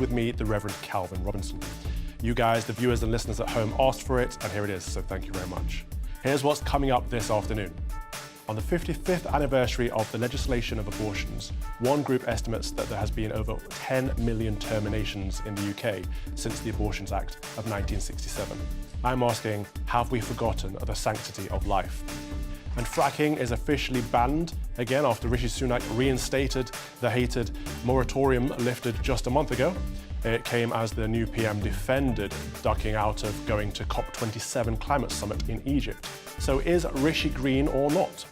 with me, the Reverend Calvin Robinson. You guys, the viewers and listeners at home, asked for it, and here it is, so thank you very much. Here's what's coming up this afternoon. On the 55th anniversary of the legislation of abortions, one group estimates that there has been over 10 million terminations in the UK since the Abortions Act of 1967. I'm asking, have we forgotten the sanctity of life? And fracking is officially banned again after Rishi Sunak reinstated the hated moratorium lifted just a month ago. It came as the new PM defended ducking out of going to COP27 climate summit in Egypt. So is Rishi green or not?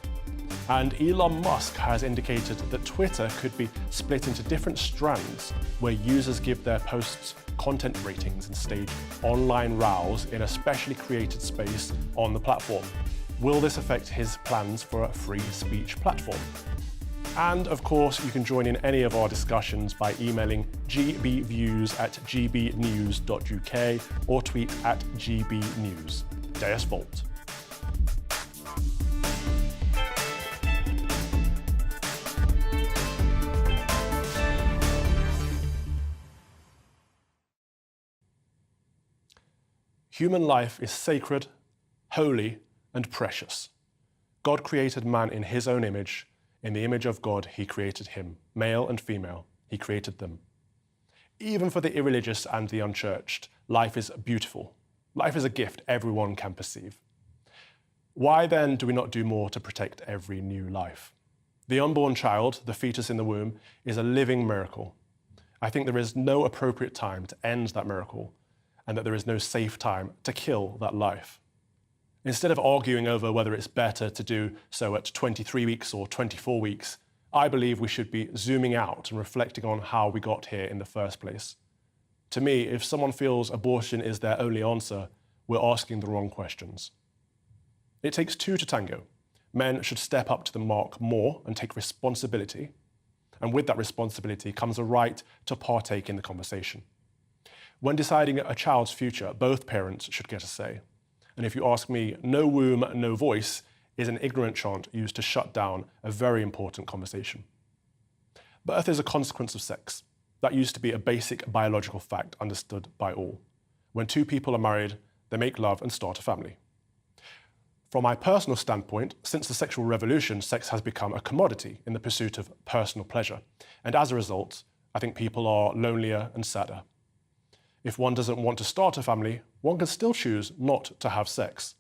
And Elon Musk has indicated that Twitter could be split into different strands where users give their posts content ratings and stage online rows in a specially created space on the platform. Will this affect his plans for a free speech platform? And of course, you can join in any of our discussions by emailing gbviews@gbnews.uk or tweet @gbnews. Deus Volt. Human life is sacred, holy, and precious. God created man in his own image. In the image of God, he created him. Male and female, he created them. Even for the irreligious and the unchurched, life is beautiful. Life is a gift everyone can perceive. Why then do we not do more to protect every new life? The unborn child, the fetus in the womb, is a living miracle. I think there is no appropriate time to end that miracle, and that there is no safe time to kill that life. Instead of arguing over whether it's better to do so at 23 weeks or 24 weeks, I believe we should be zooming out and reflecting on how we got here in the first place. To me, if someone feels abortion is their only answer, we're asking the wrong questions. It takes two to tango. Men should step up to the mark more and take responsibility. And with that responsibility comes a right to partake in the conversation. When deciding a child's future, both parents should get a say. And if you ask me, no womb, no voice is an ignorant chant used to shut down a very important conversation. Birth is a consequence of sex. That used to be a basic biological fact understood by all. When two people are married, they make love and start a family. From my personal standpoint, since the sexual revolution, sex has become a commodity in the pursuit of personal pleasure. And as a result, I think people are lonelier and sadder. If one doesn't want to start a family, one can still choose not to have sex.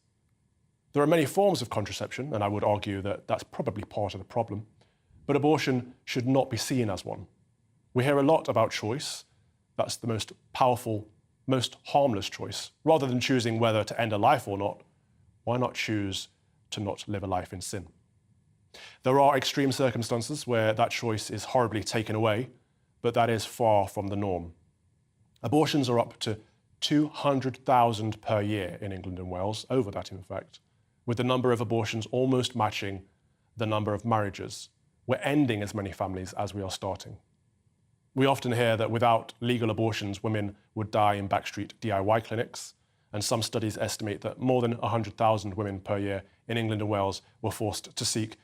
There are many forms of contraception, and I would argue that that's probably part of the problem, but abortion should not be seen as one. We hear a lot about choice. That's the most powerful, most harmless choice. Rather than choosing whether to end a life or not, why not choose to not live a life in sin? There are extreme circumstances where that choice is horribly taken away, but that is far from the norm. Abortions are up to 200,000 per year in England and Wales, over that in fact, with the number of abortions almost matching the number of marriages. We're ending as many families as we are starting. We often hear that without legal abortions, women would die in backstreet DIY clinics, and some studies estimate that more than 100,000 women per year in England and Wales were forced to seek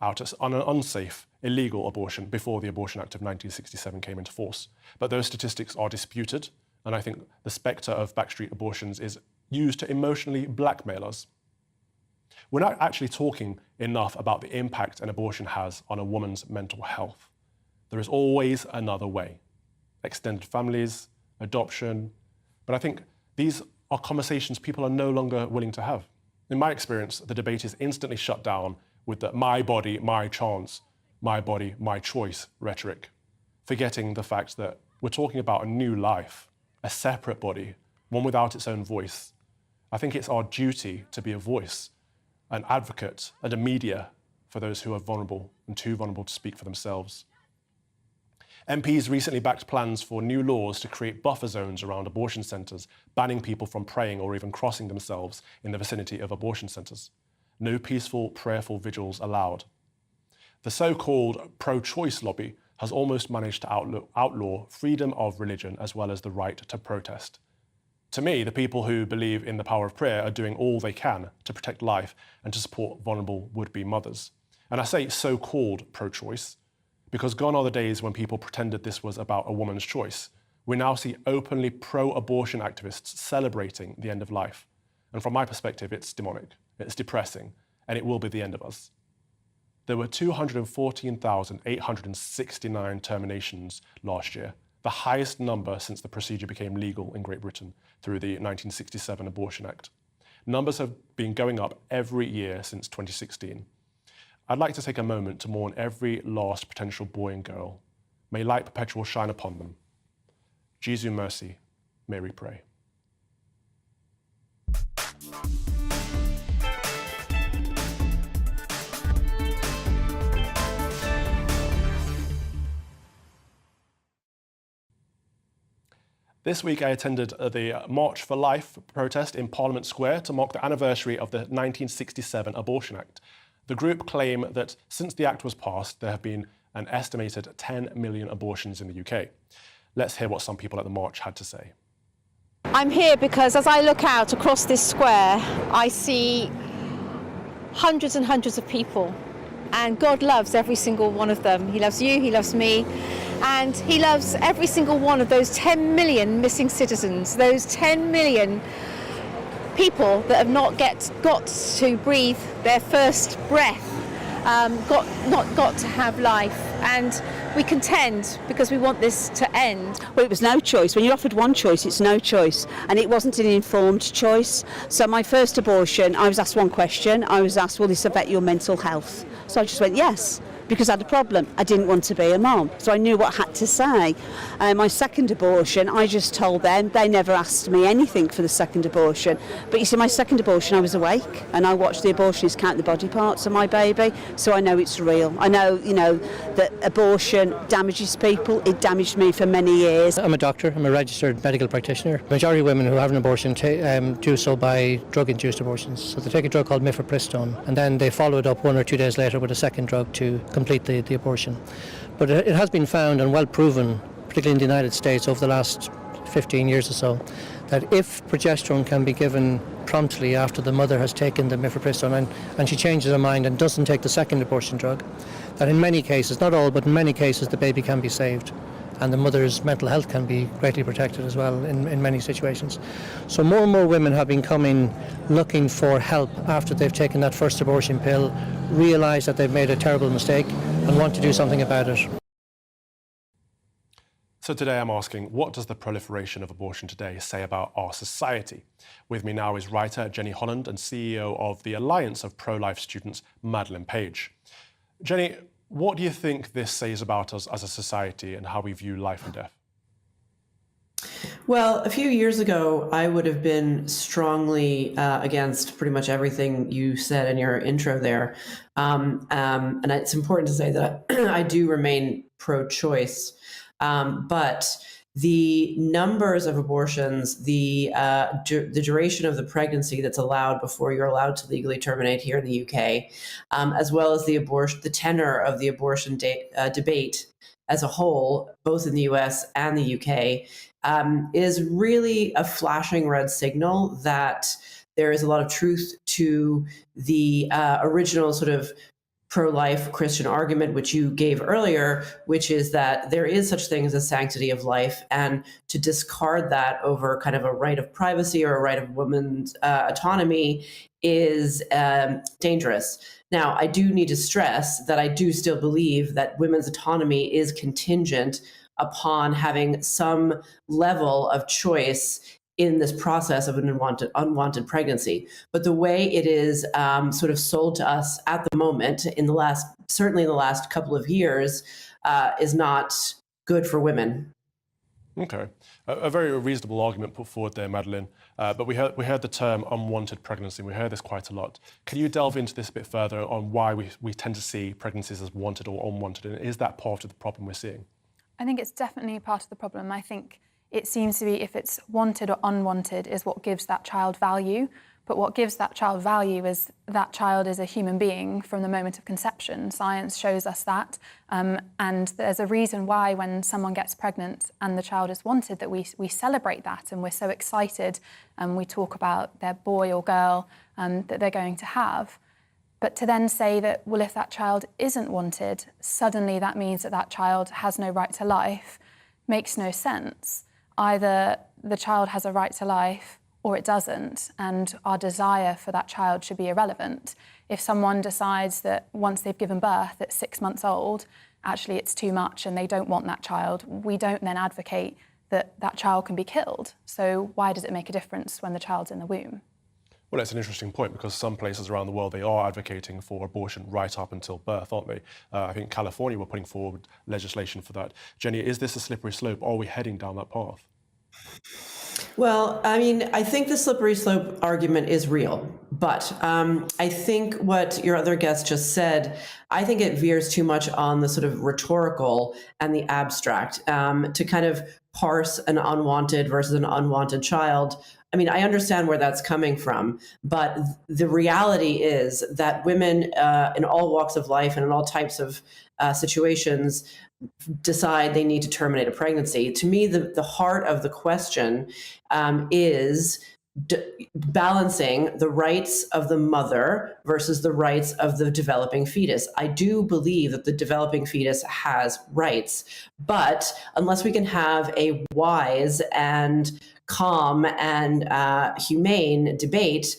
out an unsafe, illegal abortion before the Abortion Act of 1967 came into force. But those statistics are disputed, and I think the spectre of backstreet abortions is used to emotionally blackmail us. We're not actually talking enough about the impact an abortion has on a woman's mental health. There is always another way. Extended families, adoption, but I think these are conversations people are no longer willing to have. In my experience, the debate is instantly shut down with the my body, my chance, my body, my choice rhetoric, forgetting the fact that we're talking about a new life, a separate body, one without its own voice. I think it's our duty to be a voice, an advocate, and a media for those who are vulnerable and too vulnerable to speak for themselves. MPs recently backed plans for new laws to create buffer zones around abortion centres, banning people from praying or even crossing themselves in the vicinity of abortion centres. No peaceful, prayerful vigils allowed. The so-called pro-choice lobby has almost managed to outlaw freedom of religion as well as the right to protest. To me, the people who believe in the power of prayer are doing all they can to protect life and to support vulnerable would-be mothers. And I say so-called pro-choice because gone are the days when people pretended this was about a woman's choice, We now see openly pro-abortion activists celebrating the end of life. And from my perspective, it's demonic, it's depressing, and it will be the end of us. There were 214,869 terminations last year, the highest number since the procedure became legal in Great Britain through the 1967 Abortion Act. Numbers have been going up every year since 2016. I'd like to take a moment to mourn every lost potential boy and girl. May light perpetual shine upon them. Jesu mercy, may we pray. This week I attended the March for Life protest in Parliament Square to mark the anniversary of the 1967 Abortion Act. The group claim that since the Act was passed, there have been an estimated 10 million abortions in the UK. Let's hear what some people at the march had to say. I'm here because as I look out across this square, I see hundreds and hundreds of people, and God loves every single one of them. He loves you, He loves me, and He loves every single one of those 10 million missing citizens, those 10 million people that have not got to breathe their first breath, not got to have life. And we contend because we want this to end. Well, it was no choice. When you're offered one choice, it's no choice. And it wasn't an informed choice. So my first abortion, I was asked one question. I was asked, will this affect your mental health? So I just went, yes, because I had a problem. I didn't want to be a mom. So I knew what I had to say. My second abortion, I just told them. They never asked me anything for the second abortion. But you see, my second abortion, I was awake and I watched the abortionists count the body parts of my baby. So I know it's real. I know, that abortion damages people. It damaged me for many years. I'm a doctor. I'm a registered medical practitioner. The majority of women who have an abortion do so by drug-induced abortions. So they take a drug called mifepristone and then they follow it up 1 or 2 days later with a second drug to complete the abortion. But it has been found and well proven, particularly in the United States over the last 15 years or so, that if progesterone can be given promptly after the mother has taken the mifepristone and she changes her mind and doesn't take the second abortion drug, that in many cases, not all, but in many cases the baby can be saved and the mother's mental health can be greatly protected as well in many situations. So more and more women have been coming looking for help after they've taken that first abortion pill, realise that they've made a terrible mistake and want to do something about it. So today I'm asking, what does the proliferation of abortion today say about our society? With me now is writer Jenny Holland and CEO of the Alliance of Pro-Life Students, Madeline Page. Jenny, what do you think this says about us as a society and how we view life and death? Well, a few years ago, I would have been strongly against pretty much everything you said in your intro there. And it's important to say that I do remain pro-choice. But the numbers of abortions, the duration of the pregnancy that's allowed before you're allowed to legally terminate here in the UK, as well as the tenor of the abortion debate as a whole, both in the US and the UK, is really a flashing red signal that there is a lot of truth to the original sort of pro-life Christian argument, which you gave earlier, which is that there is such thing as a sanctity of life, and to discard that over kind of a right of privacy or a right of women's autonomy is dangerous. Now, I do need to stress that I do still believe that women's autonomy is contingent upon having some level of choice in this process of an unwanted pregnancy. But the way it is sort of sold to us at the moment, certainly in the last couple of years, is not good for women. Okay, a very reasonable argument put forward there, Madeline. But we heard the term unwanted pregnancy. We heard this quite a lot. Can you delve into this a bit further on why we tend to see pregnancies as wanted or unwanted? And is that part of the problem we're seeing? I think it's definitely part of the problem. I think it seems to be if it's wanted or unwanted is what gives that child value. But what gives that child value is that child is a human being from the moment of conception. Science shows us that. And there's a reason why when someone gets pregnant and the child is wanted that we celebrate that and we're so excited and we talk about their boy or girl that they're going to have. But to then say that, well, if that child isn't wanted, suddenly that means that that child has no right to life makes no sense. either the child has a right to life or it doesn't, and our desire for that child should be irrelevant. If someone decides that once they've given birth at 6 months old, actually it's too much and they don't want that child, we don't then advocate that that child can be killed. So why does it make a difference when the child's in the womb? Well, it's an interesting point because some places around the world, they are advocating for abortion right up until birth, aren't they? I think California were putting forward legislation for that. Jenny, is this a slippery slope? Are we heading down that path? Well, I mean, I think the slippery slope argument is real, but I think what your other guest just said, I think it veers too much on the sort of rhetorical and the abstract to kind of parse an unwanted versus an unwanted child. I mean, I understand where that's coming from, but the reality is that women in all walks of life and in all types of situations decide they need to terminate a pregnancy. To me, the heart of the question is balancing the rights of the mother versus the rights of the developing fetus. I do believe that the developing fetus has rights, but unless we can have a wise and calm and humane debate,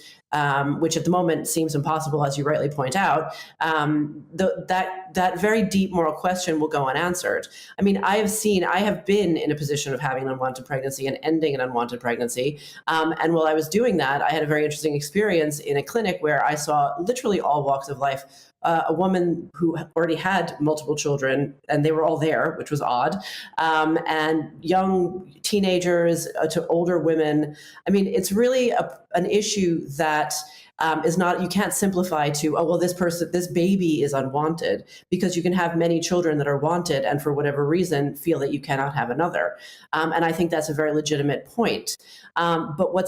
which at the moment seems impossible, as you rightly point out, that very deep moral question will go unanswered. I mean, I have been in a position of having an unwanted pregnancy and ending an unwanted pregnancy. And while I was doing that, I had a very interesting experience in a clinic where I saw literally all walks of life. A woman who already had multiple children, and they were all there, which was odd, and young teenagers to older women. I mean, it's really an issue that is not, you can't simplify to, oh, well, this baby is unwanted, because you can have many children that are wanted and for whatever reason feel that you cannot have another. And I think that's a very legitimate point. But where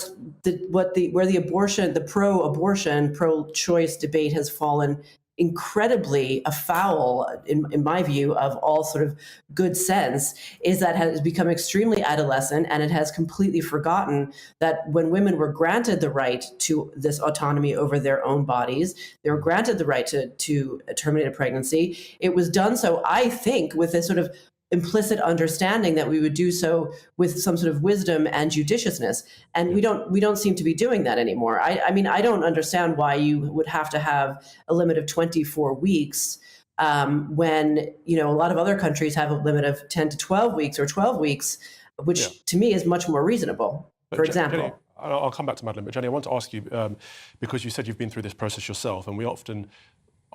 the abortion, the pro-abortion, pro-choice debate has fallen incredibly afoul, in my view, of all sort of good sense, is that it has become extremely adolescent, and it has completely forgotten that when women were granted the right to this autonomy over their own bodies, they were granted the right to terminate a pregnancy. It was done so, I think, with this sort of implicit understanding that we would do so with some sort of wisdom and judiciousness, and we don't seem to be doing that anymore. I mean, I don't understand why you would have to have a limit of 24 weeks when a lot of other countries have a limit of 10 to 12 weeks or 12 weeks, which to me is much more reasonable. But for example, Jenny, I'll come back to Madeleine, but Jenny, I want to ask you because you said you've been through this process yourself, and we often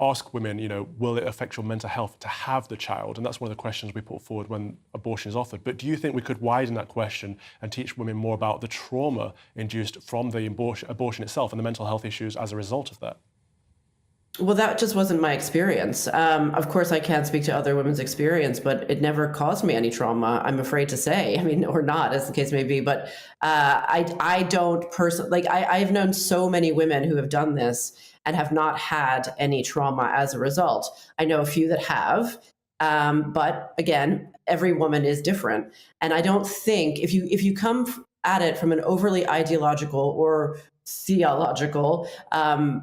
ask women, will it affect your mental health to have the child? And that's one of the questions we put forward when abortion is offered. But do you think we could widen that question and teach women more about the trauma induced from the abortion itself and the mental health issues as a result of that? Well, that just wasn't my experience. Of course, I can't speak to other women's experience, but it never caused me any trauma, I'm afraid to say. I mean, or not, as the case may be. But I don't personally, I've known so many women who have done this and have not had any trauma as a result. I know a few that have, but again, every woman is different. And I don't think, if you come at it from an overly ideological or theological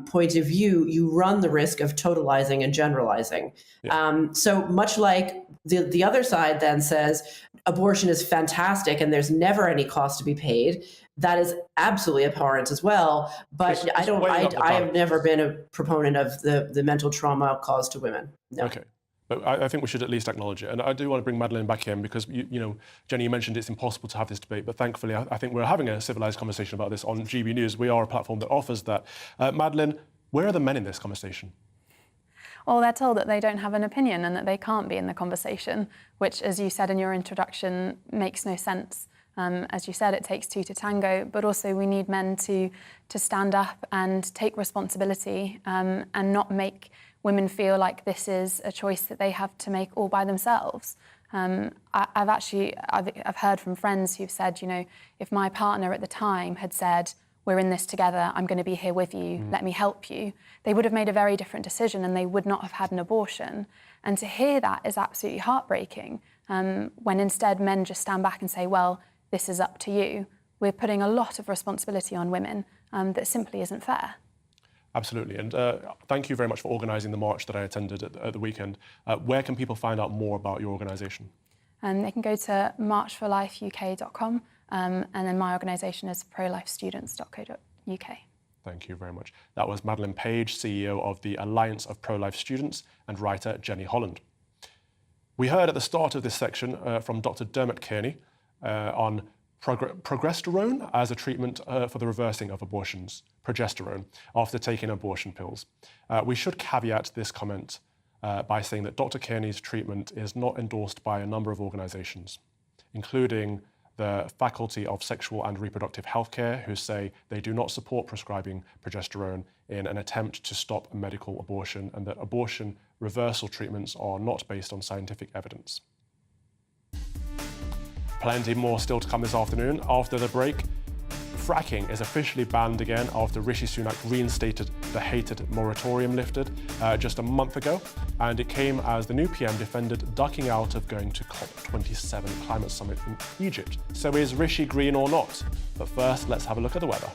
point of view, you run the risk of totalizing and generalizing. Yeah. So much like the other side then says abortion is fantastic and there's never any cost to be paid. That is absolutely abhorrent as well. But I have never been a proponent of the mental trauma caused to women. No. Okay. But I think we should at least acknowledge it. And I do want to bring Madeleine back in because, Jenny, you mentioned it's impossible to have this debate, but thankfully I think we're having a civilized conversation about this on GBNews. We are a platform that offers that. Madeleine, where are the men in this conversation? Well, they're told that they don't have an opinion and that they can't be in the conversation, which, as you said in your introduction, makes no sense. As you said, it takes two to tango, but also we need men to stand up and take responsibility and not make women feel like this is a choice that they have to make all by themselves. I've heard from friends who've said, if my partner at the time had said, we're in this together, I'm going to be here with you, let me help you, they would have made a very different decision and they would not have had an abortion. And to hear that is absolutely heartbreaking, when instead men just stand back and say, well, this is up to you. We're putting a lot of responsibility on women that simply isn't fair. Absolutely, and thank you very much for organising the march that I attended at the weekend. Where can people find out more about your organisation? And they can go to marchforlifeuk.com, and then my organisation is prolifestudents.co.uk. Thank you very much. That was Madeline Page, CEO of the Alliance of Pro-Life Students, and writer Jenny Holland. We heard at the start of this section from Dr. Dermot Kearney on progesterone as a treatment for the reversing of abortions, progesterone, after taking abortion pills. We should caveat this comment by saying that Dr. Kearney's treatment is not endorsed by a number of organisations, including the Faculty of Sexual and Reproductive Healthcare, who say they do not support prescribing progesterone in an attempt to stop medical abortion, and that abortion reversal treatments are not based on scientific evidence. Plenty more still to come this afternoon. After the break, fracking is officially banned again after Rishi Sunak reinstated the hated moratorium lifted just a month ago, and it came as the new PM defended ducking out of going to COP27 climate summit in Egypt. So is Rishi green or not? But first, let's have a look at the weather.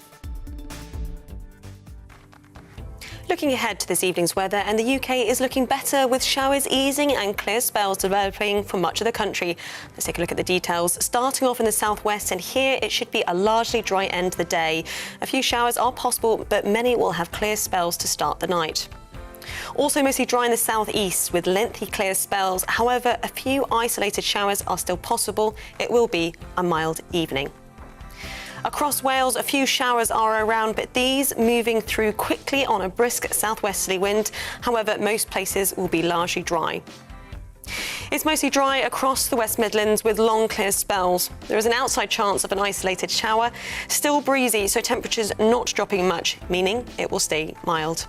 Looking ahead to this evening's weather, and the UK is looking better with showers easing and clear spells developing for much of the country. Let's take a look at the details. Starting off in the southwest, and here it should be a largely dry end to the day. A few showers are possible, but many will have clear spells to start the night. Also mostly dry in the southeast with lengthy clear spells. However, a few isolated showers are still possible. It will be a mild evening. Across Wales, a few showers are around, but these moving through quickly on a brisk southwesterly wind. However, most places will be largely dry. It's mostly dry across the West Midlands with long clear spells. There is an outside chance of an isolated shower. Still breezy, so temperatures not dropping much, meaning it will stay mild.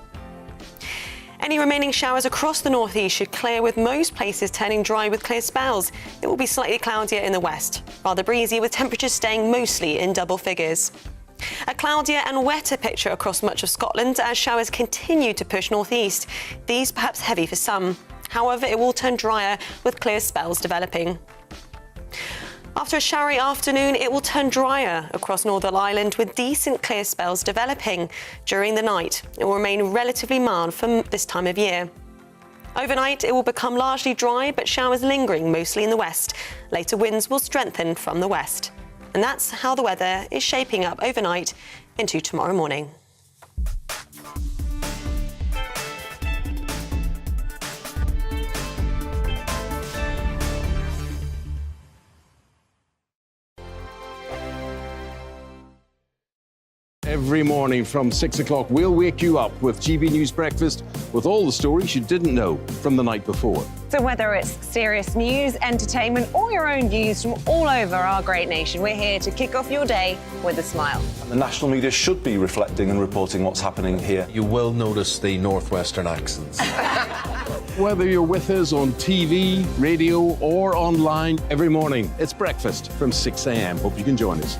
Any remaining showers across the northeast should clear, with most places turning dry with clear spells. It will be slightly cloudier in the west, rather breezy with temperatures staying mostly in double figures. A cloudier and wetter picture across much of Scotland as showers continue to push northeast. These perhaps heavy for some. However, it will turn drier with clear spells developing. After a showery afternoon, it will turn drier across Northern Ireland with decent clear spells developing. During the night, it will remain relatively mild for this time of year. Overnight, it will become largely dry, but showers lingering mostly in the west. Later winds will strengthen from the west. And that's how the weather is shaping up overnight into tomorrow morning. Every morning from 6 o'clock, we'll wake you up with GB News Breakfast with all the stories you didn't know from the night before. So whether it's serious news, entertainment, or your own news from all over our great nation, we're here to kick off your day with a smile. The national media should be reflecting and reporting what's happening here. You will notice the northwestern accents. Whether you're with us on TV, radio, or online, every morning, it's breakfast from 6 a.m. Hope you can join us.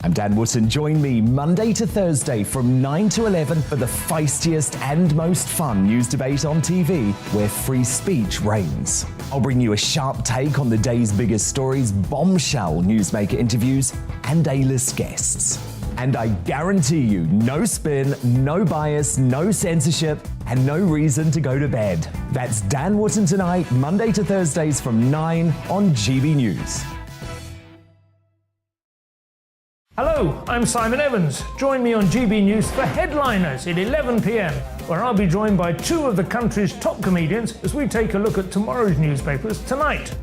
I'm Dan Wootton. Join me Monday to Thursday from 9 to 11 for the feistiest and most fun news debate on TV, where free speech reigns. I'll bring you a sharp take on the day's biggest stories, bombshell newsmaker interviews, and A-list guests. And I guarantee you, no spin, no bias, no censorship, and no reason to go to bed. That's Dan Wootton Tonight, Monday to Thursdays from 9 on GB News. Hello, I'm Simon Evans. Join me on GB News for Headliners at 11 p.m, where I'll be joined by two of the country's top comedians as we take a look at tomorrow's newspapers tonight.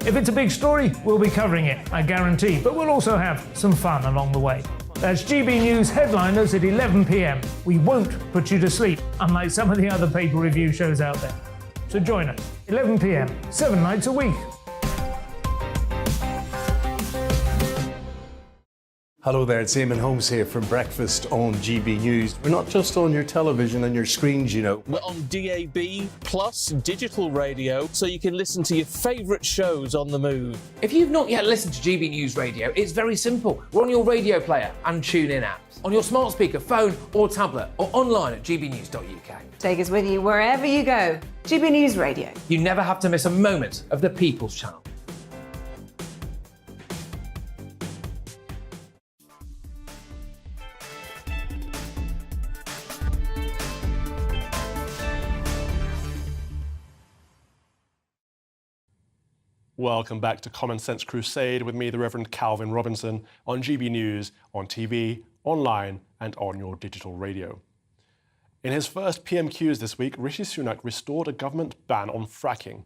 If it's a big story, we'll be covering it, I guarantee, but we'll also have some fun along the way. That's GB News Headliners at 11 p.m. We won't put you to sleep, unlike some of the other paper review shows out there. So join us, 11 p.m, 7 nights a week. Hello there, it's Eamon Holmes here from Breakfast on GB News. We're not just on your television and your screens, you know. We're on DAB plus digital radio, so you can listen to your favourite shows on the move. If you've not yet listened to GB News Radio, it's very simple. We're on your radio player and TuneIn apps, on your smart speaker, phone or tablet, or online at gbnews.uk. Take us with you wherever you go. GB News Radio. You never have to miss a moment of the People's Channel. Welcome back to Common Sense Crusade with me, the Reverend Calvin Robinson, on GB News, on TV, online and on your digital radio. In his first PMQs this week, Rishi Sunak restored a government ban on fracking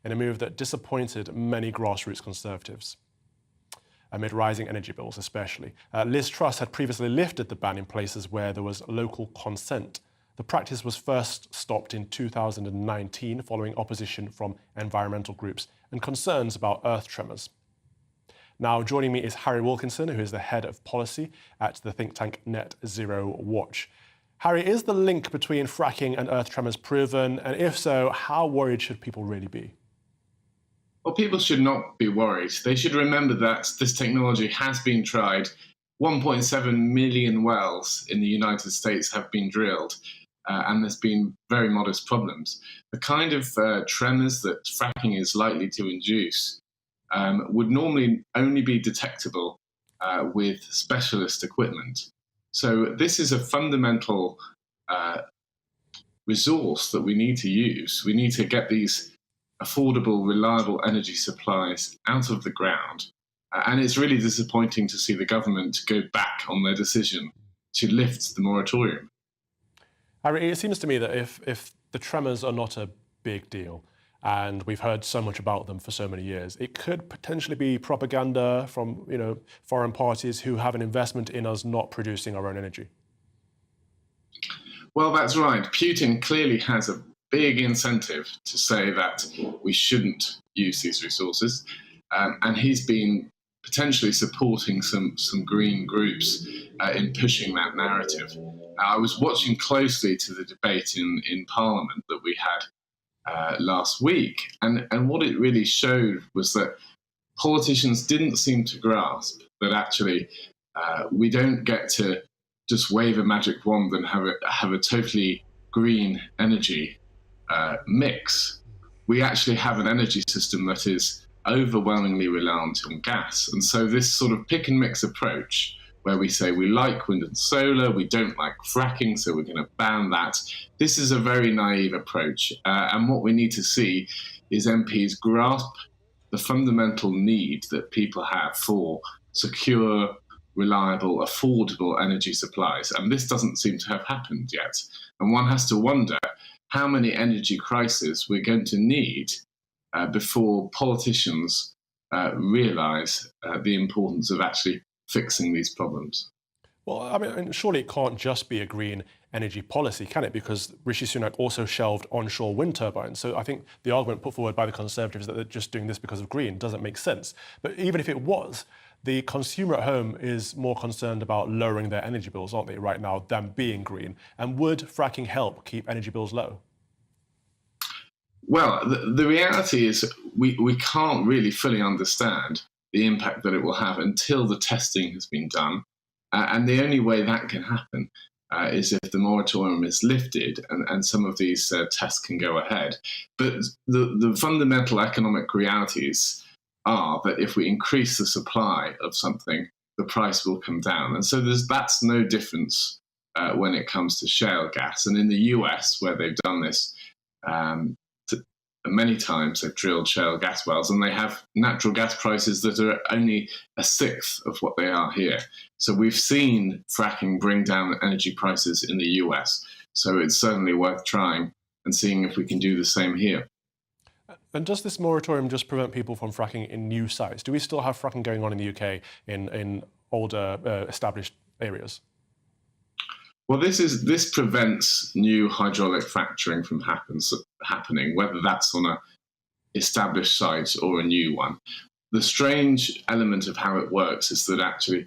in a move that disappointed many grassroots Conservatives, amid rising energy bills especially. Liz Truss had previously lifted the ban in places where there was local consent. The practice was first stopped in 2019 following opposition from environmental groups and concerns about earth tremors. Now joining me is Harry Wilkinson, who is the head of policy at the think tank Net Zero Watch. Harry, is the link between fracking and earth tremors proven? And if so, how worried should people really be? Well, people should not be worried. They should remember that this technology has been tried. 1.7 million wells in the United States have been drilled. And there's been very modest problems. The kind of tremors that fracking is likely to induce would normally only be detectable with specialist equipment. So this is a fundamental resource that we need to use. We need to get these affordable, reliable energy supplies out of the ground. And it's really disappointing to see the government go back on their decision to lift the moratorium. Harry, it seems to me that if the tremors are not a big deal, and we've heard so much about them for so many years, it could potentially be propaganda from foreign parties who have an investment in us not producing our own energy. Well, that's right. Putin clearly has a big incentive to say that we shouldn't use these resources, and he's been potentially supporting some green groups in pushing that narrative. I was watching closely to the debate in Parliament that we had last week, and what it really showed was that politicians didn't seem to grasp that actually we don't get to just wave a magic wand and have a totally green energy mix. We actually have an energy system that is overwhelmingly reliant on gas, and so this sort of pick and mix approach, where we say we like wind and solar, we don't like fracking, so we're going to ban that. This is a very naive approach. And what we need to see is MPs grasp the fundamental need that people have for secure, reliable, affordable energy supplies. And this doesn't seem to have happened yet. And one has to wonder how many energy crises we're going to need before politicians realise the importance of actually fixing these problems. Well, I mean, surely it can't just be a green energy policy, can it? Because Rishi Sunak also shelved onshore wind turbines. So I think the argument put forward by the Conservatives that they're just doing this because of green doesn't make sense. But even if it was, the consumer at home is more concerned about lowering their energy bills, aren't they, right now, than being green? And would fracking help keep energy bills low? Well, the reality is we can't really fully understand the impact that it will have until the testing has been done. And the only way that can happen is if the moratorium is lifted and some of these tests can go ahead. But the fundamental economic realities are that if we increase the supply of something, the price will come down. And so that's no difference when it comes to shale gas. And in the US, where they've done this, many times they've drilled shale gas wells and they have natural gas prices that are only a sixth of what they are here. So we've seen fracking bring down energy prices in the US. So it's certainly worth trying and seeing if we can do the same here. And does this moratorium just prevent people from fracking in new sites? Do we still have fracking going on in the UK in older established areas? Well, this prevents new hydraulic fracturing from happening, whether that's on an established site or a new one. The strange element of how it works is that actually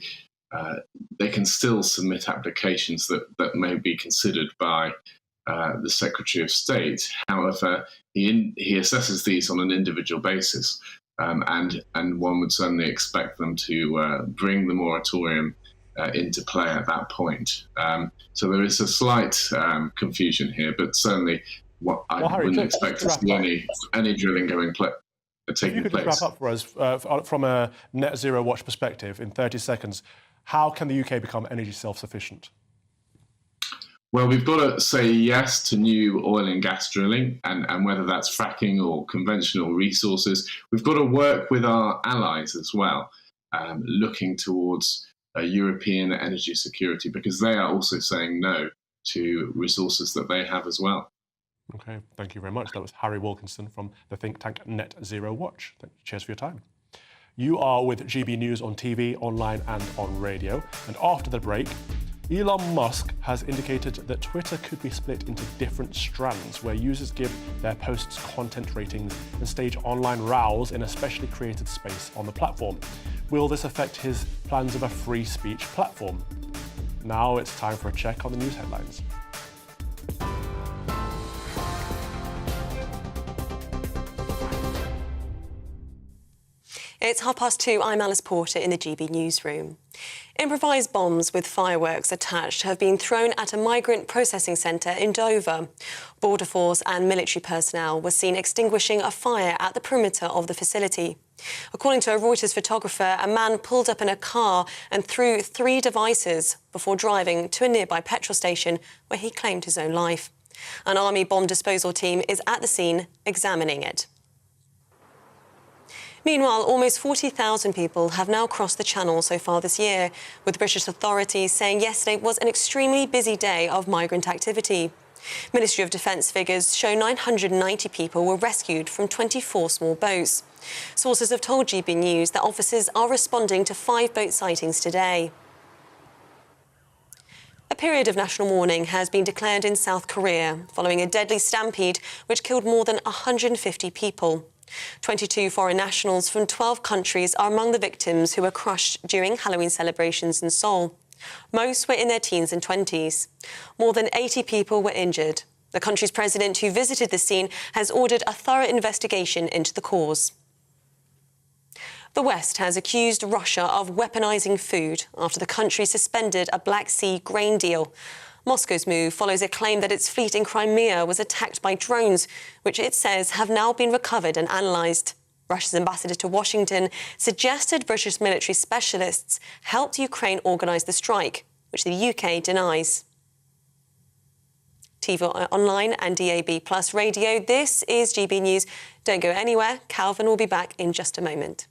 they can still submit applications that may be considered by the Secretary of State. However, he assesses these on an individual basis, and one would certainly expect them to bring the moratorium into play at that point. So there is a slight confusion here, but certainly I wouldn't expect to see any drilling taking place. If you could just wrap up for us from a Net Zero Watch perspective in 30 seconds, how can the UK become energy self-sufficient? Well, we've got to say yes to new oil and gas drilling, and whether that's fracking or conventional resources. We've got to work with our allies as well, looking towards European energy security, because they are also saying no to resources that they have as well. Okay, thank you very much. That was Harry Wilkinson from the think tank Net Zero Watch. Cheers for your time. You are with GB News on TV, online and on radio. And after the break, Elon Musk has indicated that Twitter could be split into different strands where users give their posts content ratings and stage online rows in a specially created space on the platform. Will this affect his plans of a free speech platform? Now it's time for a check on the news headlines. It's 2:30. I'm Alice Porter in the GB newsroom. Improvised bombs with fireworks attached have been thrown at a migrant processing centre in Dover. Border Force and military personnel were seen extinguishing a fire at the perimeter of the facility. According to a Reuters photographer, a man pulled up in a car and threw 3 devices before driving to a nearby petrol station where he claimed his own life. An army bomb disposal team is at the scene examining it. Meanwhile, almost 40,000 people have now crossed the Channel so far this year, with British authorities saying yesterday was an extremely busy day of migrant activity. Ministry of Defence figures show 990 people were rescued from 24 small boats. Sources have told GB News that officers are responding to 5 boat sightings today. A period of national mourning has been declared in South Korea following a deadly stampede which killed more than 150 people. 22 foreign nationals from 12 countries are among the victims who were crushed during Halloween celebrations in Seoul. Most were in their teens and 20s. More than 80 people were injured. The country's president, who visited the scene, has ordered a thorough investigation into the cause. The West has accused Russia of weaponizing food after the country suspended a Black Sea grain deal. Moscow's move follows a claim that its fleet in Crimea was attacked by drones, which it says have now been recovered and analysed. Russia's ambassador to Washington suggested British military specialists helped Ukraine organise the strike, which the UK denies. TV online and DAB+ radio, this is GB News. Don't go anywhere. Calvin will be back in just a moment.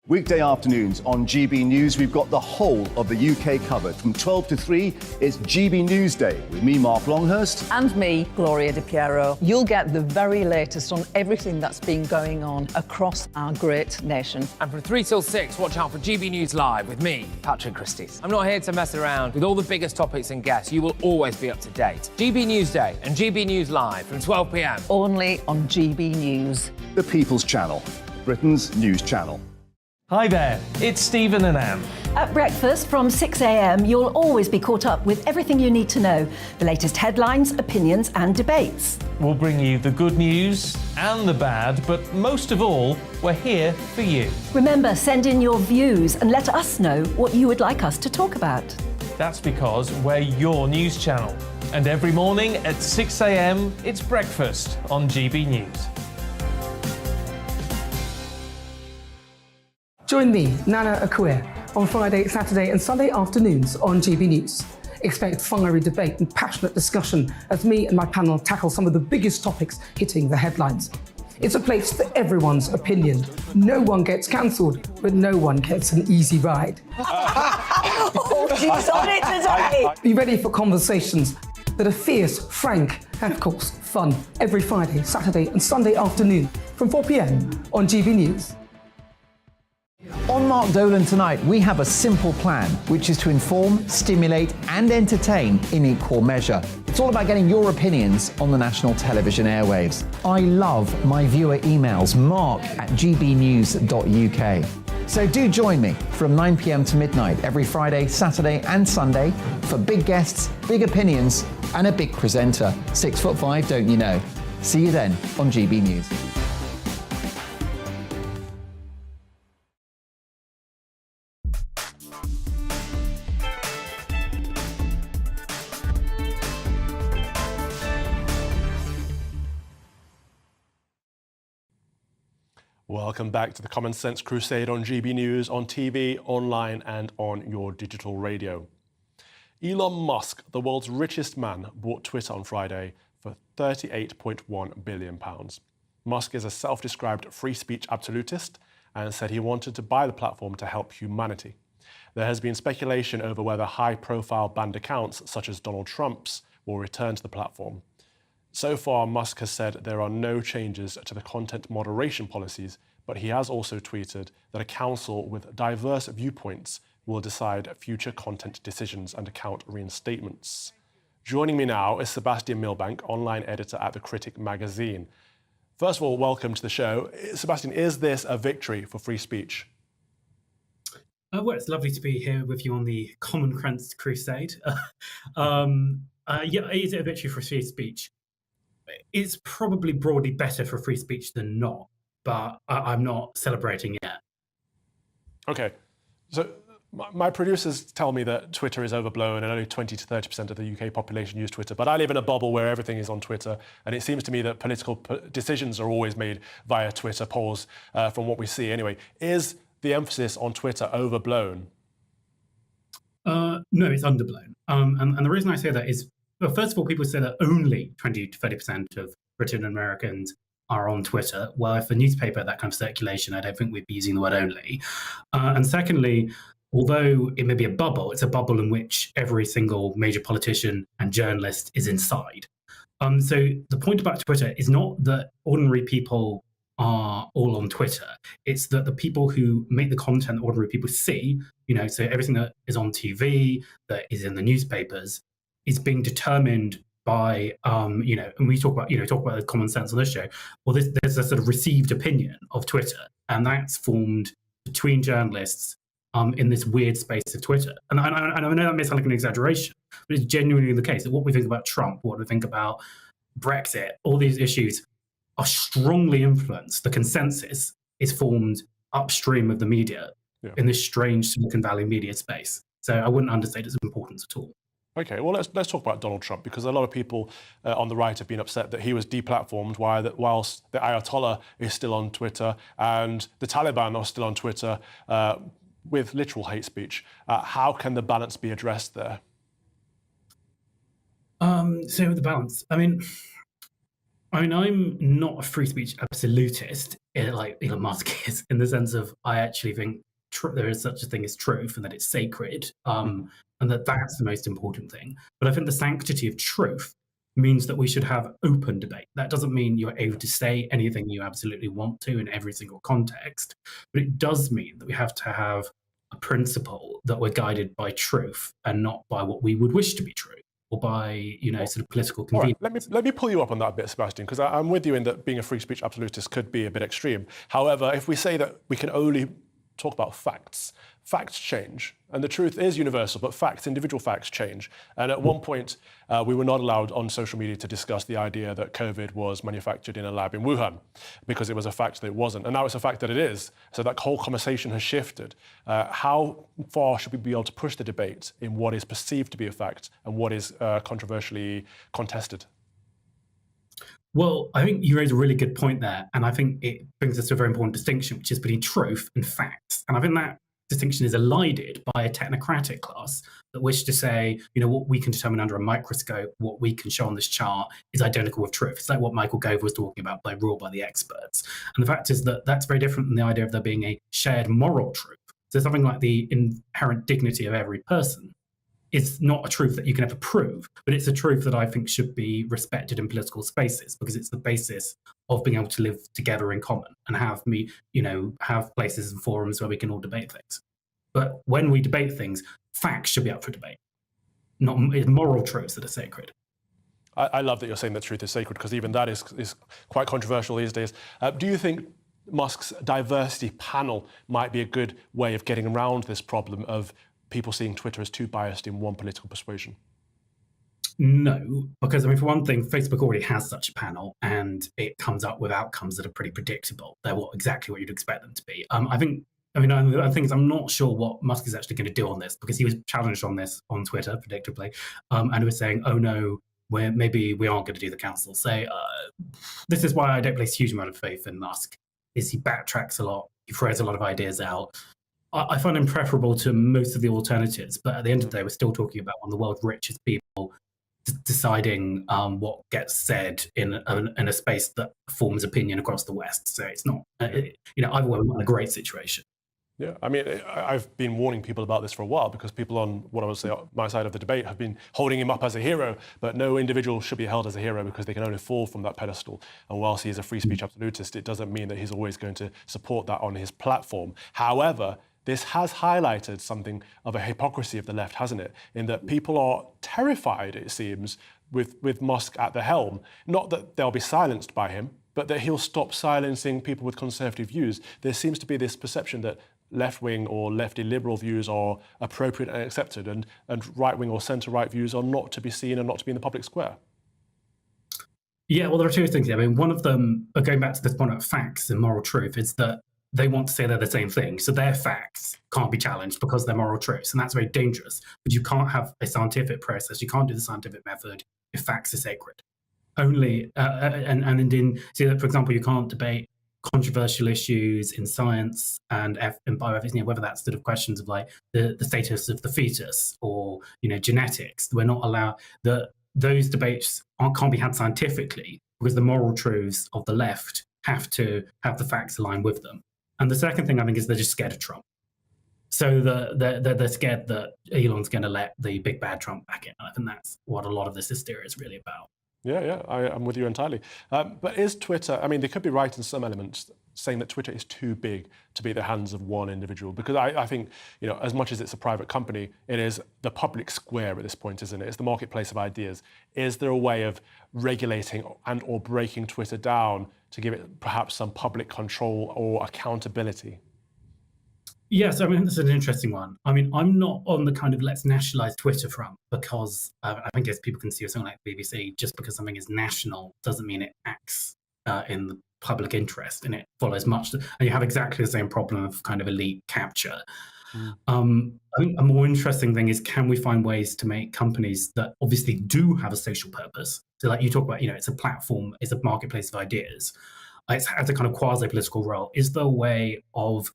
Weekday afternoons on GB News, we've got the whole of the UK covered. From 12 to 3, it's GB News Day with me, Mark Longhurst. And me, Gloria Di Piero. You'll get the very latest on everything that's been going on across our great nation. And from 3 till 6, watch out for GB News Live with me, Patrick Christie. I'm not here to mess around. With all the biggest topics and guests, you will always be up to date. GB News Day and GB News Live from 12 p.m. Only on GB News. The People's Channel, Britain's news channel. Hi there, it's Stephen and Anne. At breakfast from 6 a.m, you'll always be caught up with everything you need to know, the latest headlines, opinions and debates. We'll bring you the good news and the bad, but most of all, we're here for you. Remember, send in your views and let us know what you would like us to talk about. That's because we're your news channel. And every morning at 6 a.m, it's breakfast on GB News. Join me, Nana Akua, on Friday, Saturday and Sunday afternoons on GB News. Expect fiery debate and passionate discussion as me and my panel tackle some of the biggest topics hitting the headlines. It's a place for everyone's opinion. No one gets cancelled, but no one gets an easy ride. Oh, she's on it today! Be ready for conversations that are fierce, frank and, of course, fun. Every Friday, Saturday and Sunday afternoon from 4 p.m. on GB News. On Mark Dolan tonight, we have a simple plan, which is to inform, stimulate and entertain in equal measure. It's all about getting your opinions on the national television airwaves. I love my viewer emails, mark@gbnews.uk. So do join me from 9 p.m. to midnight every Friday, Saturday and Sunday for big guests, big opinions and a big presenter. 6'5", don't you know? See you then on GB News. Welcome back to the Common Sense Crusade on GB News, on TV, online and on your digital radio. Elon Musk, the world's richest man, bought Twitter on Friday for £38.1 billion. Musk is a self-described free speech absolutist and said he wanted to buy the platform to help humanity. There has been speculation over whether high-profile banned accounts, such as Donald Trump's, will return to the platform. So far, Musk has said there are no changes to the content moderation policies, but he has also tweeted that a council with diverse viewpoints will decide future content decisions and account reinstatements. Joining me now is Sebastian Milbank, online editor at The Critic magazine. First of all, welcome to the show. Sebastian, is this a victory for free speech? Well, it's lovely to be here with you on the Common Sense Crusade. Yeah, is it a victory for free speech? It's probably broadly better for free speech than not, but I'm not celebrating yet. Okay, so my producers tell me that Twitter is overblown and only 20 to 30% of the UK population use Twitter, but I live in a bubble where everything is on Twitter, and it seems to me that political decisions are always made via Twitter polls, from what we see anyway. Is the emphasis on Twitter overblown? No, it's underblown. And the reason I say that is, well, first of all, people say that only 20 to 30% of Britain and Americans are on Twitter. Well, if a newspaper had that kind of circulation, I don't think we'd be using the word only. And secondly, although it may be a bubble, it's a bubble in which every single major politician and journalist is inside. So the point about Twitter is not that ordinary people are all on Twitter. It's that the people who make the content that ordinary people see, so everything that is on TV, that is in the newspapers, is being determined by, and we talk about the common sense on this show. Well, there's a sort of received opinion of Twitter, and that's formed between journalists in this weird space of Twitter. And I know that may sound like an exaggeration, but it's genuinely the case that what we think about Trump, what we think about Brexit, all these issues are strongly influenced. The consensus is formed upstream of the media in this strange Silicon Valley media space. So I wouldn't understate its importance at all. Okay, well, let's talk about Donald Trump, because a lot of people on the right have been upset that he was deplatformed whilst the Ayatollah is still on Twitter and the Taliban are still on Twitter with literal hate speech. How can the balance be addressed there? So the balance, I mean, I'm not a free speech absolutist like Elon Musk is, in the sense of I actually think there is such a thing as truth and that it's sacred, and that's the most important thing. But I think the sanctity of truth means that we should have open debate. That doesn't mean you're able to say anything you absolutely want to in every single context, but it does mean that we have to have a principle that we're guided by truth and not by what we would wish to be true, or by, sort of political convenience. Right, let me pull you up on that a bit, Sebastian, because I'm with you in that being a free speech absolutist could be a bit extreme. However, if we say that we can only talk about facts, facts change. And the truth is universal, but facts, individual facts change. And at one point, we were not allowed on social media to discuss the idea that COVID was manufactured in a lab in Wuhan, because it was a fact that it wasn't. And now it's a fact that it is. So that whole conversation has shifted. How far should we be able to push the debate in what is perceived to be a fact and what is controversially contested? Well, I think you raise a really good point there. And I think it brings us to a very important distinction, which is between truth and facts. And I think that distinction is elided by a technocratic class that wish to say, what we can determine under a microscope, what we can show on this chart is identical with truth. It's like what Michael Gove was talking about by rule by the experts. And the fact is that that's very different than the idea of there being a shared moral truth. So something like the inherent dignity of every person is not a truth that you can ever prove, but it's a truth that I think should be respected in political spaces, because it's the basis of being able to live together in common and have places and forums where we can all debate things. But when we debate things, facts should be up for debate, not moral truths that are sacred. I love that you're saying that truth is sacred, because even that is quite controversial these days. Do you think Musk's diversity panel might be a good way of getting around this problem of people seeing Twitter as too biased in one political persuasion? No, because for one thing, Facebook already has such a panel, and it comes up with outcomes that are pretty predictable. They're exactly what you'd expect them to be. I think I'm not sure what Musk is actually going to do on this, because he was challenged on this on Twitter, predictably, and he was saying, "Oh no, maybe we aren't going to do the council." So this is why I don't place a huge amount of faith in Musk. is he backtracks a lot, he throws a lot of ideas out. I find him preferable to most of the alternatives, but at the end of the day, we're still talking about one of the world's richest people deciding what gets said in a space that forms opinion across the West. So it's not, either way, we're not in a great situation. Yeah, I mean, I've been warning people about this for a while because people on what I would say my side of the debate have been holding him up as a hero, but no individual should be held as a hero because they can only fall from that pedestal. And whilst he is a free speech absolutist, it doesn't mean that he's always going to support that on his platform. However, this has highlighted something of a hypocrisy of the left, hasn't it? In that people are terrified, it seems, with Musk at the helm. Not that they'll be silenced by him, but that he'll stop silencing people with conservative views. There seems to be this perception that left-wing or lefty liberal views are appropriate and accepted, and right-wing or centre-right views are not to be seen and not to be in the public square. Yeah, well, there are two things here. I mean, one of them, going back to this point of facts and moral truth, is that they want to say they're the same thing. So their facts can't be challenged because they're moral truths, and that's very dangerous. But you can't have a scientific process. You can't do the scientific method if facts are sacred. Only, see that, for example, you can't debate controversial issues in science and bioethics, whether that's sort of questions of like the status of the fetus or, genetics. We're not allowed, those debates can't be had scientifically because the moral truths of the left have to have the facts aligned with them. And the second thing I think is they're just scared of Trump. So they're scared that Elon's going to let the big bad Trump back in. And I think that's what a lot of this hysteria is really about. Yeah, I'm with you entirely. But is Twitter, I mean, they could be right in some elements, saying that Twitter is too big to be in the hands of one individual. Because I think, as much as it's a private company, it is the public square at this point, isn't it? It's the marketplace of ideas. Is there a way of regulating and or breaking Twitter down to give it perhaps some public control or accountability? Yes, I mean, this is an interesting one. I mean, I'm not on the kind of let's nationalize Twitter front because I think as people can see with something like the BBC, just because something is national doesn't mean it acts in the public interest, and it follows much. And you have exactly the same problem of kind of elite capture. I think a more interesting thing is, can we find ways to make companies that obviously do have a social purpose? So like you talk about, it's a platform, it's a marketplace of ideas. It has a kind of quasi-political role. Is there a way of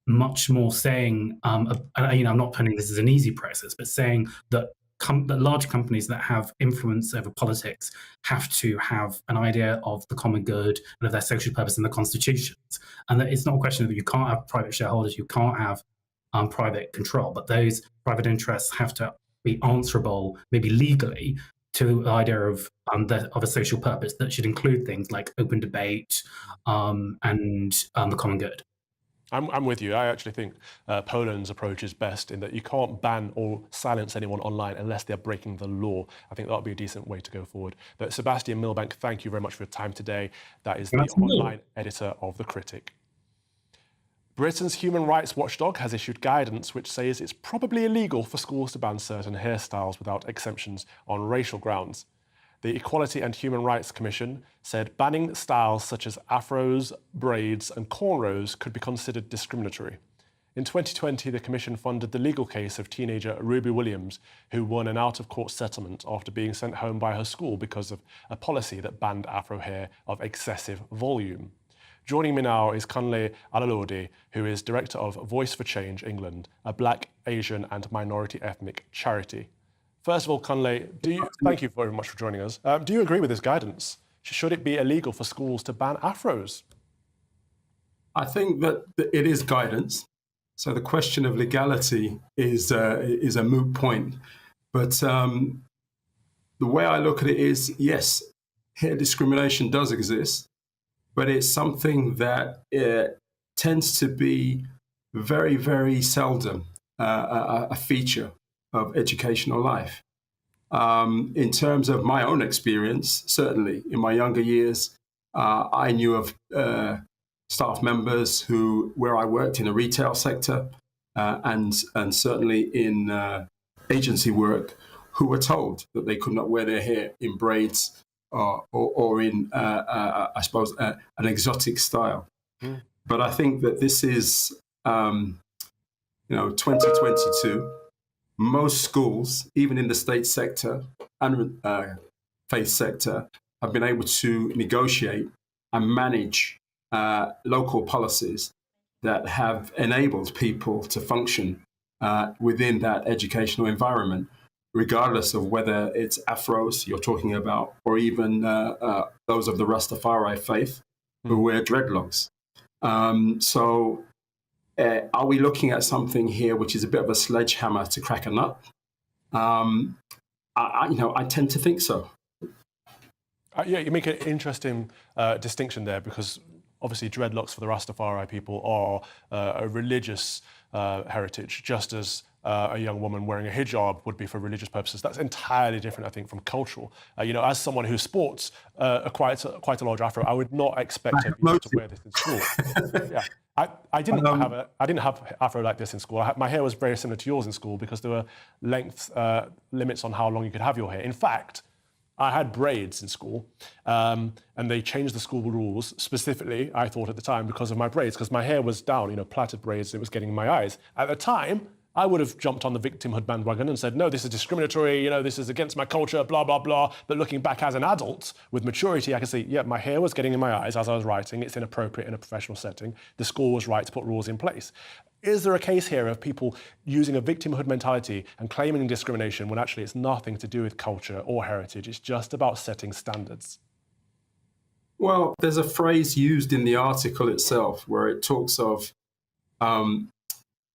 much more saying, I'm not putting this as an easy process, but saying that that large companies that have influence over politics have to have an idea of the common good and of their social purpose in the constitutions, and that it's not a question that you can't have private shareholders, you can't have private control, but those private interests have to be answerable, maybe legally, to the idea of a social purpose that should include things like open debate and the common good. I'm with you. I actually think Poland's approach is best in that you can't ban or silence anyone online unless they're breaking the law. I think that would be a decent way to go forward. But Sebastian Milbank, thank you very much for your time today. That is the online editor of The Critic. Britain's human rights watchdog has issued guidance which says it's probably illegal for schools to ban certain hairstyles without exemptions on racial grounds. The Equality and Human Rights Commission said banning styles such as afros, braids and cornrows could be considered discriminatory. In 2020, the Commission funded the legal case of teenager Ruby Williams, who won an out-of-court settlement after being sent home by her school because of a policy that banned afro hair of excessive volume. Joining me now is Kunle Alalode, who is Director of Voice for Change England, a Black, Asian and minority ethnic charity. First of all, Kunle, thank you very much for joining us. Do you agree with this guidance? Should it be illegal for schools to ban afros? I think that it is guidance. So the question of legality is a moot point. But the way I look at it is, yes, hair discrimination does exist, but it's something that tends to be very, very seldom a feature of educational life. In terms of my own experience, certainly in my younger years, I knew of staff members where I worked in the retail sector and certainly in agency work, who were told that they could not wear their hair in braids or in, I suppose, an exotic style. Mm. But I think that this is, 2022. Most schools, even in the state sector and faith sector, have been able to negotiate and manage local policies that have enabled people to function within that educational environment, regardless of whether it's Afros you're talking about, or even those of the Rastafari faith who wear dreadlocks. So are we looking at something here which is a bit of a sledgehammer to crack a nut? I tend to think so. Yeah, you make an interesting distinction there, because obviously dreadlocks for the Rastafari people are a religious heritage, just as a young woman wearing a hijab would be for religious purposes. That's entirely different, I think, from cultural. As someone who sports quite a large afro, I would not expect everyone to wear this in school. Yeah. I didn't have afro like this in school. My hair was very similar to yours in school, because there were length limits on how long you could have your hair. In fact, I had braids in school, and they changed the school rules specifically, I thought at the time, because of my braids, because my hair was down, plaited braids, it was getting in my eyes. At the time, I would have jumped on the victimhood bandwagon and said, no, this is discriminatory, this is against my culture, blah, blah, blah. But looking back as an adult with maturity, I can see, yeah, my hair was getting in my eyes as I was writing. It's inappropriate in a professional setting. The school was right to put rules in place. Is there a case here of people using a victimhood mentality and claiming discrimination when actually it's nothing to do with culture or heritage? It's just about setting standards. Well, there's a phrase used in the article itself where it talks of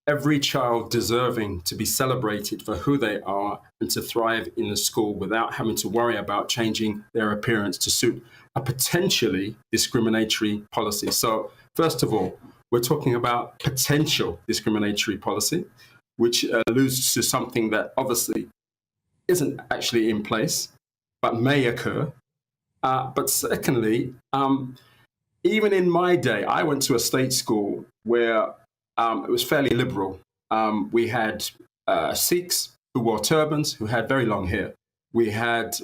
every child deserving to be celebrated for who they are and to thrive in the school without having to worry about changing their appearance to suit a potentially discriminatory policy. So, first of all, we're talking about potential discriminatory policy, which alludes to something that obviously isn't actually in place, but may occur. But secondly, even in my day, I went to a state school where it was fairly liberal. We had Sikhs who wore turbans, who had very long hair. We had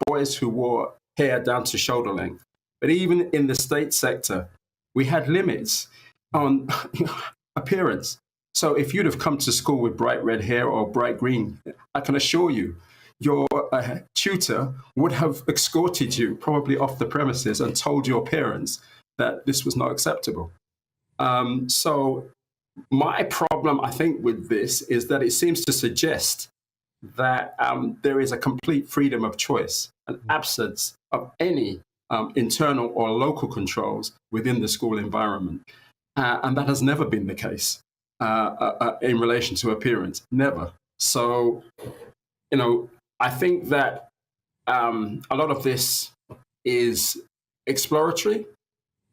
boys who wore hair down to shoulder length. But even in the state sector, we had limits on appearance. So if you'd have come to school with bright red hair or bright green, I can assure you, your tutor would have escorted you probably off the premises and told your parents that this was not acceptable. So my problem, I think, with this is that it seems to suggest that there is a complete freedom of choice, an absence of any internal or local controls within the school environment. And that has never been the case in relation to appearance, never. So, I think that a lot of this is exploratory.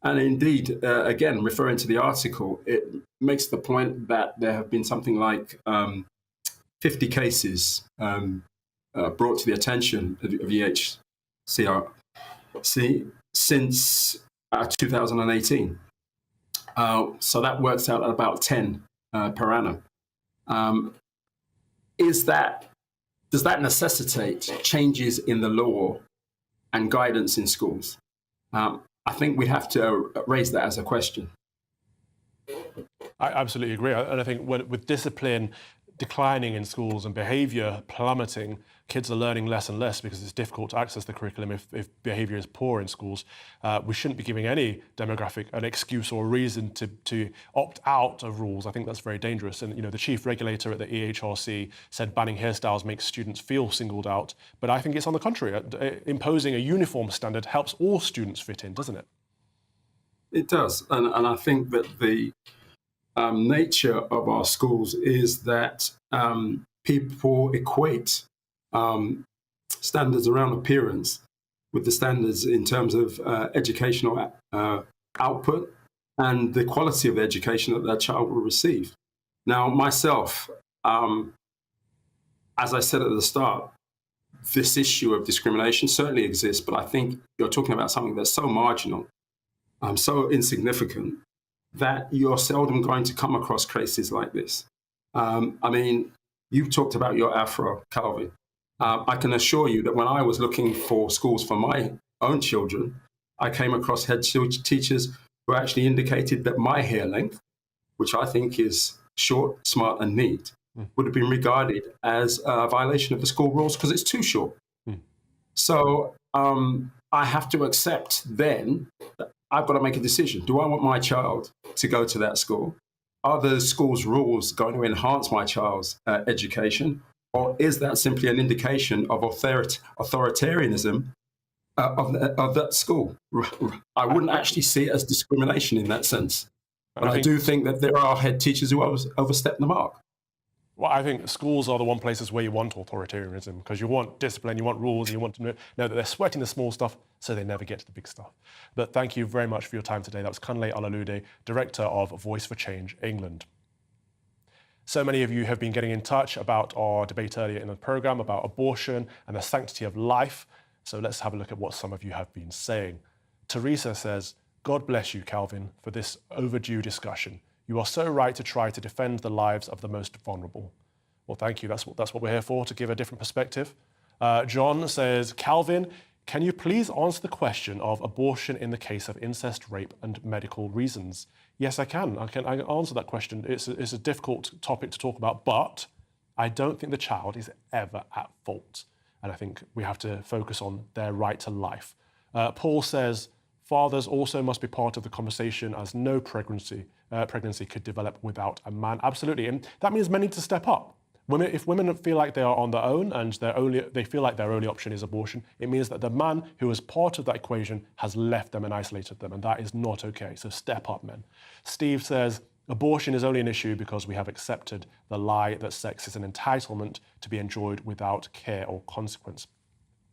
And indeed, again, referring to the article, it makes the point that there have been something like 50 cases brought to the attention of EHCRC since 2018. So that works out at about 10 per annum. Does that necessitate changes in the law and guidance in schools? I think we have to raise that as a question. I absolutely agree. And I think with discipline declining in schools and behaviour plummeting, kids are learning less and less because it's difficult to access the curriculum if behaviour is poor in schools. We shouldn't be giving any demographic an excuse or a reason to opt out of rules. I think that's very dangerous. And the chief regulator at the EHRC said banning hairstyles makes students feel singled out. But I think it's on the contrary. Imposing a uniform standard helps all students fit in, doesn't it? It does. And I think that the nature of our schools is that people equate standards around appearance with the standards in terms of educational output and the quality of the education that their child will receive. Now, myself, as I said at the start, this issue of discrimination certainly exists, but I think you're talking about something that's so marginal, so insignificant, that you're seldom going to come across cases like this. I mean, you've talked about your afro, Calvin. I can assure you that when I was looking for schools for my own children, I came across head teachers who actually indicated that my hair length, which I think is short, smart, and neat, would have been regarded as a violation of the school rules because it's too short. So I have to accept then I've got to make a decision. Do I want my child to go to that school? Are the school's rules going to enhance my child's education? Or is that simply an indication of authoritarianism of that school? I wouldn't actually see it as discrimination in that sense. But I do think that there are head teachers who overstep the mark. Well, I think schools are the one places where you want authoritarianism, because you want discipline, you want rules, and you want to know that they're sweating the small stuff so they never get to the big stuff. But thank you very much for your time today. That was Kunle Olalude, Director of Voice for Change England. So many of you have been getting in touch about our debate earlier in the programme about abortion and the sanctity of life. So let's have a look at what some of you have been saying. Teresa says, God bless you, Calvin, for this overdue discussion. You are so right to try to defend the lives of the most vulnerable. Well, thank you. That's what we're here for, to give a different perspective. John says, Calvin, can you please answer the question of abortion in the case of incest, rape, and medical reasons? Yes, I can. I can answer that question. It's a difficult topic to talk about, but I don't think the child is ever at fault. And I think we have to focus on their right to life. Paul says, fathers also must be part of the conversation, as no pregnancy could develop without a man. Absolutely, and that means men need to step up. If women feel like they are on their own and they feel like their only option is abortion, it means that the man who is part of that equation has left them and isolated them, and that is not okay. So step up, men. Steve says, abortion is only an issue because we have accepted the lie that sex is an entitlement to be enjoyed without care or consequence.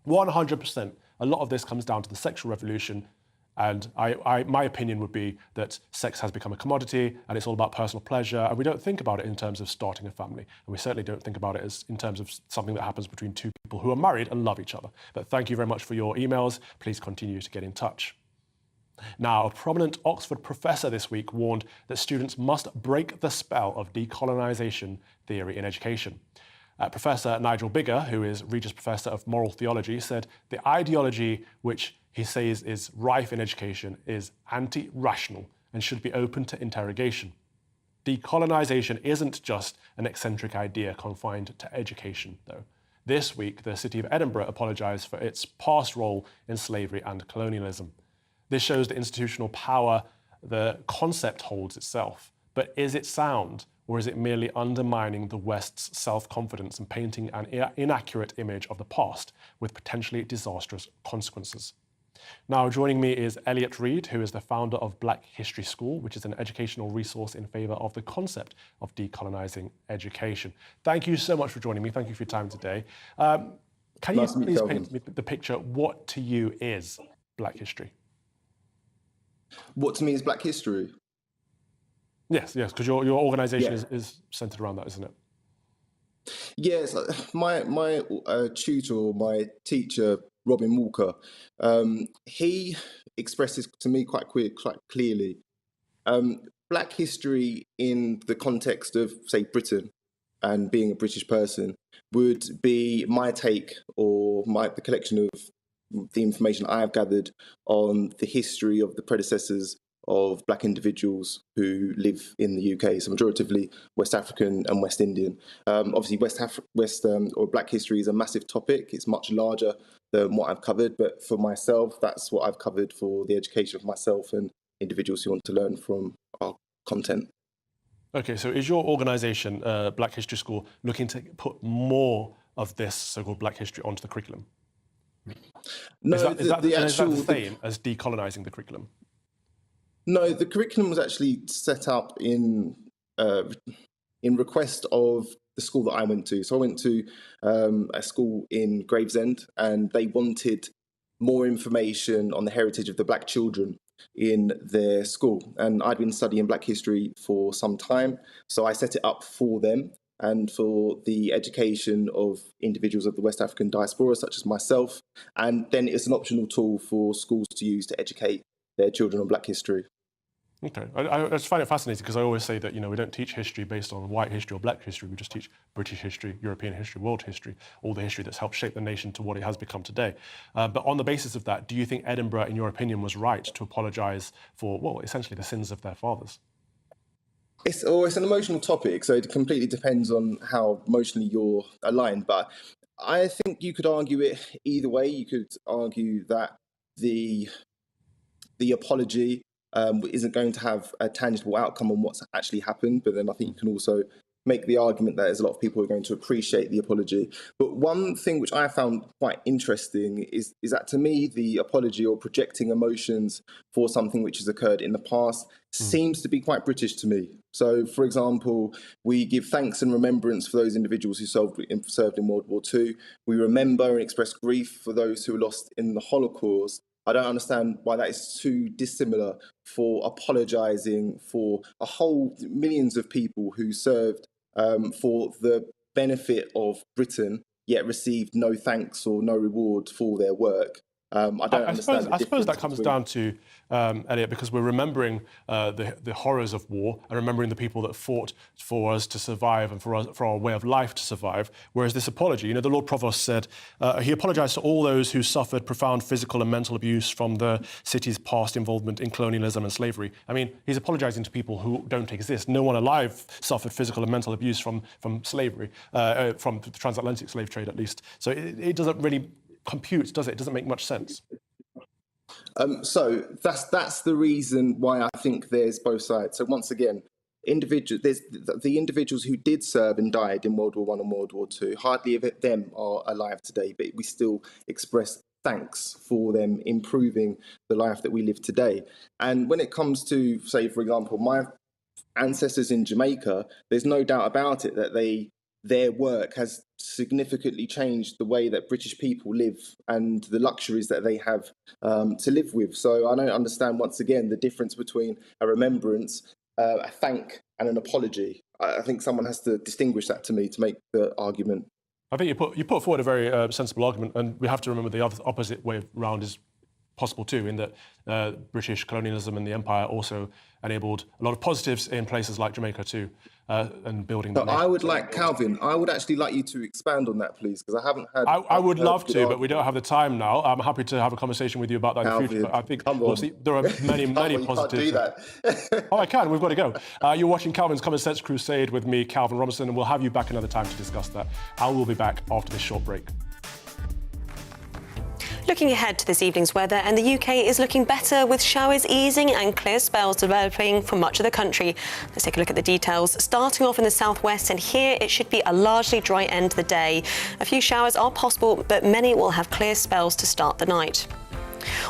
100%. A lot of this comes down to the sexual revolution. And my opinion would be that sex has become a commodity and it's all about personal pleasure. And we don't think about it in terms of starting a family. And we certainly don't think about it as in terms of something that happens between two people who are married and love each other. But thank you very much for your emails. Please continue to get in touch. Now, a prominent Oxford professor this week warned that students must break the spell of decolonization theory in education. Professor Nigel Bigger, who is Regius Professor of Moral Theology, said the ideology which he says is rife in education is anti-rational and should be open to interrogation. Decolonization isn't just an eccentric idea confined to education, though. This week, the city of Edinburgh apologised for its past role in slavery and colonialism. This shows the institutional power the concept holds itself. But is it sound, or is it merely undermining the West's self-confidence and painting an inaccurate image of the past with potentially disastrous consequences? Now, joining me is Elliot Reid, who is the founder of Black History School, which is an educational resource in favour of the concept of decolonising education. Thank you so much for joining me. Thank you for your time today. Can you please paint me the picture? What to you is Black history? What to me is Black history? Yes, because your organisation is centred around that, isn't it? Yes, my tutor, or my teacher, Robin Walker, he expressed this to me quite clearly. Black history in the context of, say, Britain and being a British person would be my take, or the collection of the information I have gathered on the history of the predecessors of Black individuals who live in the UK, so majoritively West African and West Indian. Obviously, or Black history is a massive topic. It's much larger than what I've covered, but for myself, that's what I've covered for the education of myself and individuals who want to learn from our content. Okay, so is your organisation, Black History School, looking to put more of this so-called Black history onto the curriculum? No, is that the same as decolonising the curriculum? No, the curriculum was actually set up in request of the school that I went to. So I went to a school in Gravesend, and they wanted more information on the heritage of the Black children in their school. And I'd been studying Black history for some time, so I set it up for them and for the education of individuals of the West African diaspora, such as myself. And then it's an optional tool for schools to use to educate their children on Black history. Okay, I just find it fascinating because I always say that, we don't teach history based on white history or Black history. We just teach British history, European history, world history, all the history that's helped shape the nation to what it has become today. But on the basis of that, do you think Edinburgh, in your opinion, was right to apologise for, essentially the sins of their fathers? It's an emotional topic, so it completely depends on how emotionally you're aligned. But I think you could argue it either way. You could argue that the the apology isn't going to have a tangible outcome on what's actually happened. But then I think you can also make the argument that there's a lot of people who are going to appreciate the apology. But one thing which I found quite interesting is that, to me, the apology or projecting emotions for something which has occurred in the past seems to be quite British to me. So, for example, we give thanks and remembrance for those individuals who served in World War II. We remember and express grief for those who were lost in the Holocaust. I don't understand why that is too dissimilar for apologising for a whole millions of people who served for the benefit of Britain, yet received no thanks or no reward for their work. I suppose that comes down to, Elliot, because we're remembering the horrors of war and remembering the people that fought for us to survive and for our way of life to survive. Whereas this apology, the Lord Provost said, he apologised to all those who suffered profound physical and mental abuse from the city's past involvement in colonialism and slavery. I mean, he's apologising to people who don't exist. No one alive suffered physical and mental abuse from slavery, from the transatlantic slave trade at least. So it doesn't really compute, does it? It doesn't make much sense. So that's the reason why I think there's both sides. So once again, there's the individuals who did serve and died in World War I and World War II. Hardly of them are alive today, but we still express thanks for them improving the life that we live today. And when it comes to, say, for example, my ancestors in Jamaica, there's no doubt about it that their work has significantly changed the way that British people live and the luxuries that they have to live with. So I don't understand, once again, the difference between a remembrance, a thank and an apology. I think someone has to distinguish that to me to make the argument. I think you put forward a very sensible argument, and we have to remember the opposite way around is possible too, in that British colonialism and the empire also enabled a lot of positives in places like Jamaica too, and building. But I would like, Calvin, I would actually like you to expand on that, please, because I haven't had. I would love to, but we don't have the time now. I'm happy to have a conversation with you about that Calvin, in the future. But I think obviously there are many positives. You can't do that. Oh, I can. We've got to go. You're watching Calvin's Common Sense Crusade with me, Calvin Robinson, and we'll have you back another time to discuss that. I will be back after this short break. Looking ahead to this evening's weather, and the UK is looking better with showers easing and clear spells developing for much of the country. Let's take a look at the details. Starting off in the southwest, and here it should be a largely dry end to the day. A few showers are possible, but many will have clear spells to start the night.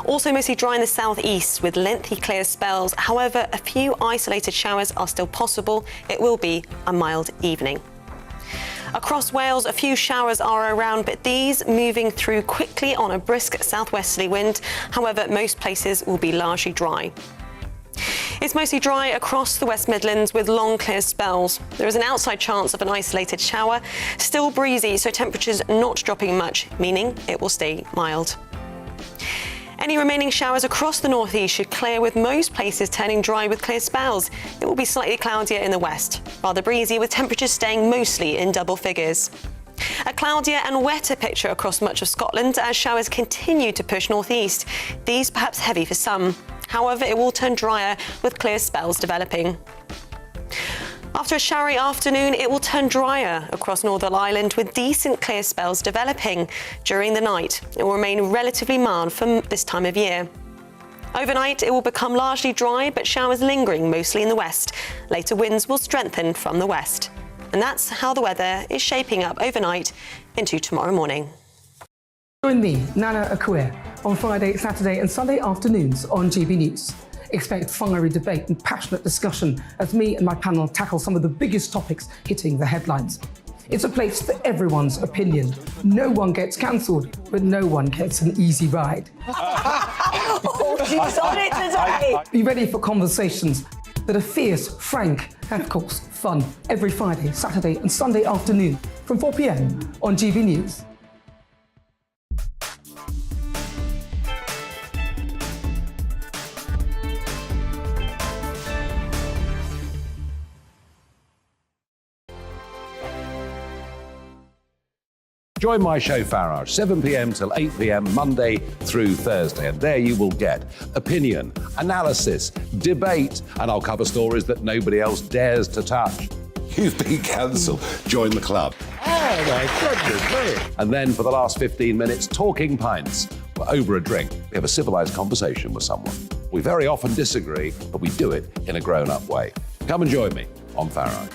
Also mostly dry in the southeast with lengthy clear spells. However, a few isolated showers are still possible. It will be a mild evening. Across Wales, a few showers are around, but these moving through quickly on a brisk southwesterly wind. However, most places will be largely dry. It's mostly dry across the West Midlands with long clear spells. There is an outside chance of an isolated shower. Still breezy, so temperatures not dropping much, meaning it will stay mild. Any remaining showers across the northeast should clear, with most places turning dry with clear spells. It will be slightly cloudier in the west, rather breezy with temperatures staying mostly in double figures. A cloudier and wetter picture across much of Scotland as showers continue to push northeast. These perhaps heavy for some. However, it will turn drier with clear spells developing. After a showery afternoon, it will turn drier across Northern Ireland with decent clear spells developing. During the night, it will remain relatively mild for this time of year. Overnight, it will become largely dry, but showers lingering mostly in the west. Later winds will strengthen from the west. And that's how the weather is shaping up overnight into tomorrow morning. Join me, Nana Akua, on Friday, Saturday and Sunday afternoons on GB News. Expect fiery debate and passionate discussion as me and my panel tackle some of the biggest topics hitting the headlines. It's a place for everyone's opinion. No one gets cancelled, but no one gets an easy ride. Oh, she's on it today. Be ready for conversations that are fierce, frank, and of course, fun every Friday, Saturday and Sunday afternoon from 4 p.m. on GB News. Join my show Farage, 7 p.m. till 8 p.m. Monday through Thursday. And there you will get opinion, analysis, debate, and I'll cover stories that nobody else dares to touch. You've been cancelled. Join the club. Oh, my goodness me. And then for the last 15 minutes, talking pints. Over a drink, we have a civilised conversation with someone. We very often disagree, but we do it in a grown-up way. Come and join me on Faro.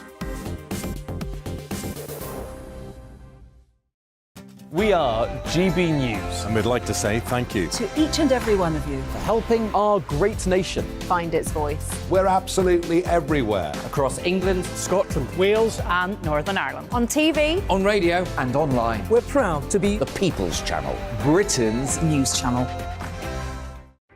We are GB News. And we'd like to say thank you To each and every one of you. for helping our great nation Find its voice. We're absolutely everywhere. across England, Scotland, Wales and Northern Ireland. On TV. On radio. and online. We're proud to be The People's Channel, Britain's News channel.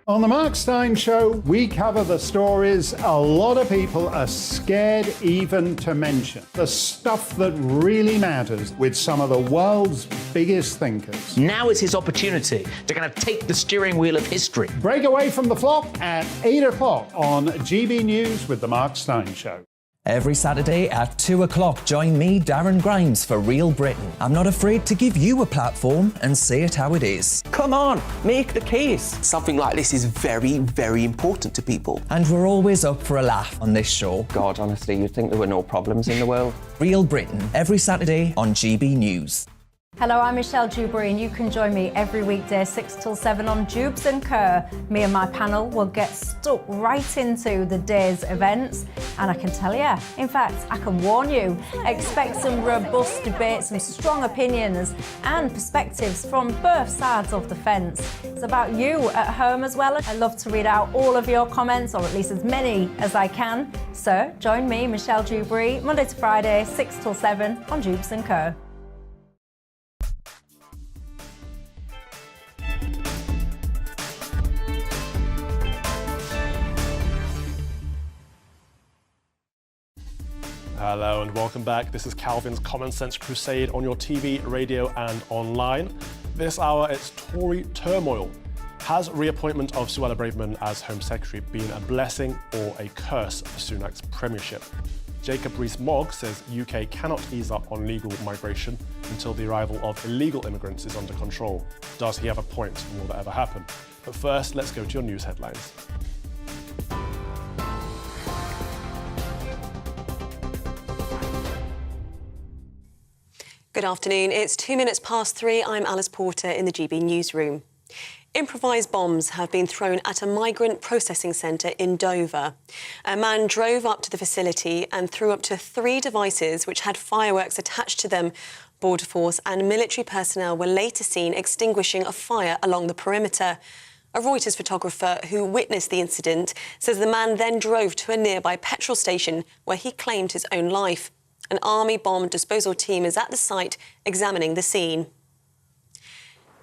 On the Mark Steyn Show, we cover the stories a lot of people are scared even to mention. The stuff that really matters with some of the world's biggest thinkers. Now is his opportunity to kind of take the steering wheel of history. Break away from the flock at 8 o'clock on GB News with the Mark Steyn Show. Every Saturday at 2 o'clock, join me, Darren Grimes, for Real Britain. I'm not afraid to give you a platform and say it how it is. Come on, make the case. Something like this is very, very important to people. And we're always up for a laugh on this show. God, honestly, you'd think there were no problems in the world. Real Britain, every Saturday on GB News. Hello, I'm Michelle Dewberry and you can join me every weekday 6 till 7 on Jubes and Kerr. Me and my panel will get stuck right into the day's events and I can tell you, in fact, I can warn you, expect some robust debates, some strong opinions and perspectives from both sides of the fence. It's about you at home as well. I love to read out all of your comments, or at least as many as I can. So join me, Michelle Dewberry, Monday to Friday, 6 till 7 on Jubes and Kerr. Hello and welcome back. This is Calvin's Common Sense Crusade on your TV, radio and online. This hour it's Tory turmoil. Has reappointment of Suella Braverman as Home Secretary been a blessing or a curse for Sunak's premiership? Jacob Rees-Mogg says UK cannot ease up on legal migration until the arrival of illegal immigrants is under control. Does he have a point? Will that ever happen? But first, let's go to your news headlines. Good afternoon. It's 2 minutes past 3. I'm Alice Porter in the GB newsroom. Improvised bombs have been thrown at a migrant processing centre in Dover. A man drove up to the facility and threw up to 3 devices which had fireworks attached to them. Border Force and military personnel were later seen extinguishing a fire along the perimeter. A Reuters photographer who witnessed the incident says the man then drove to a nearby petrol station where he claimed his own life. An army bomb disposal team is at the site examining the scene.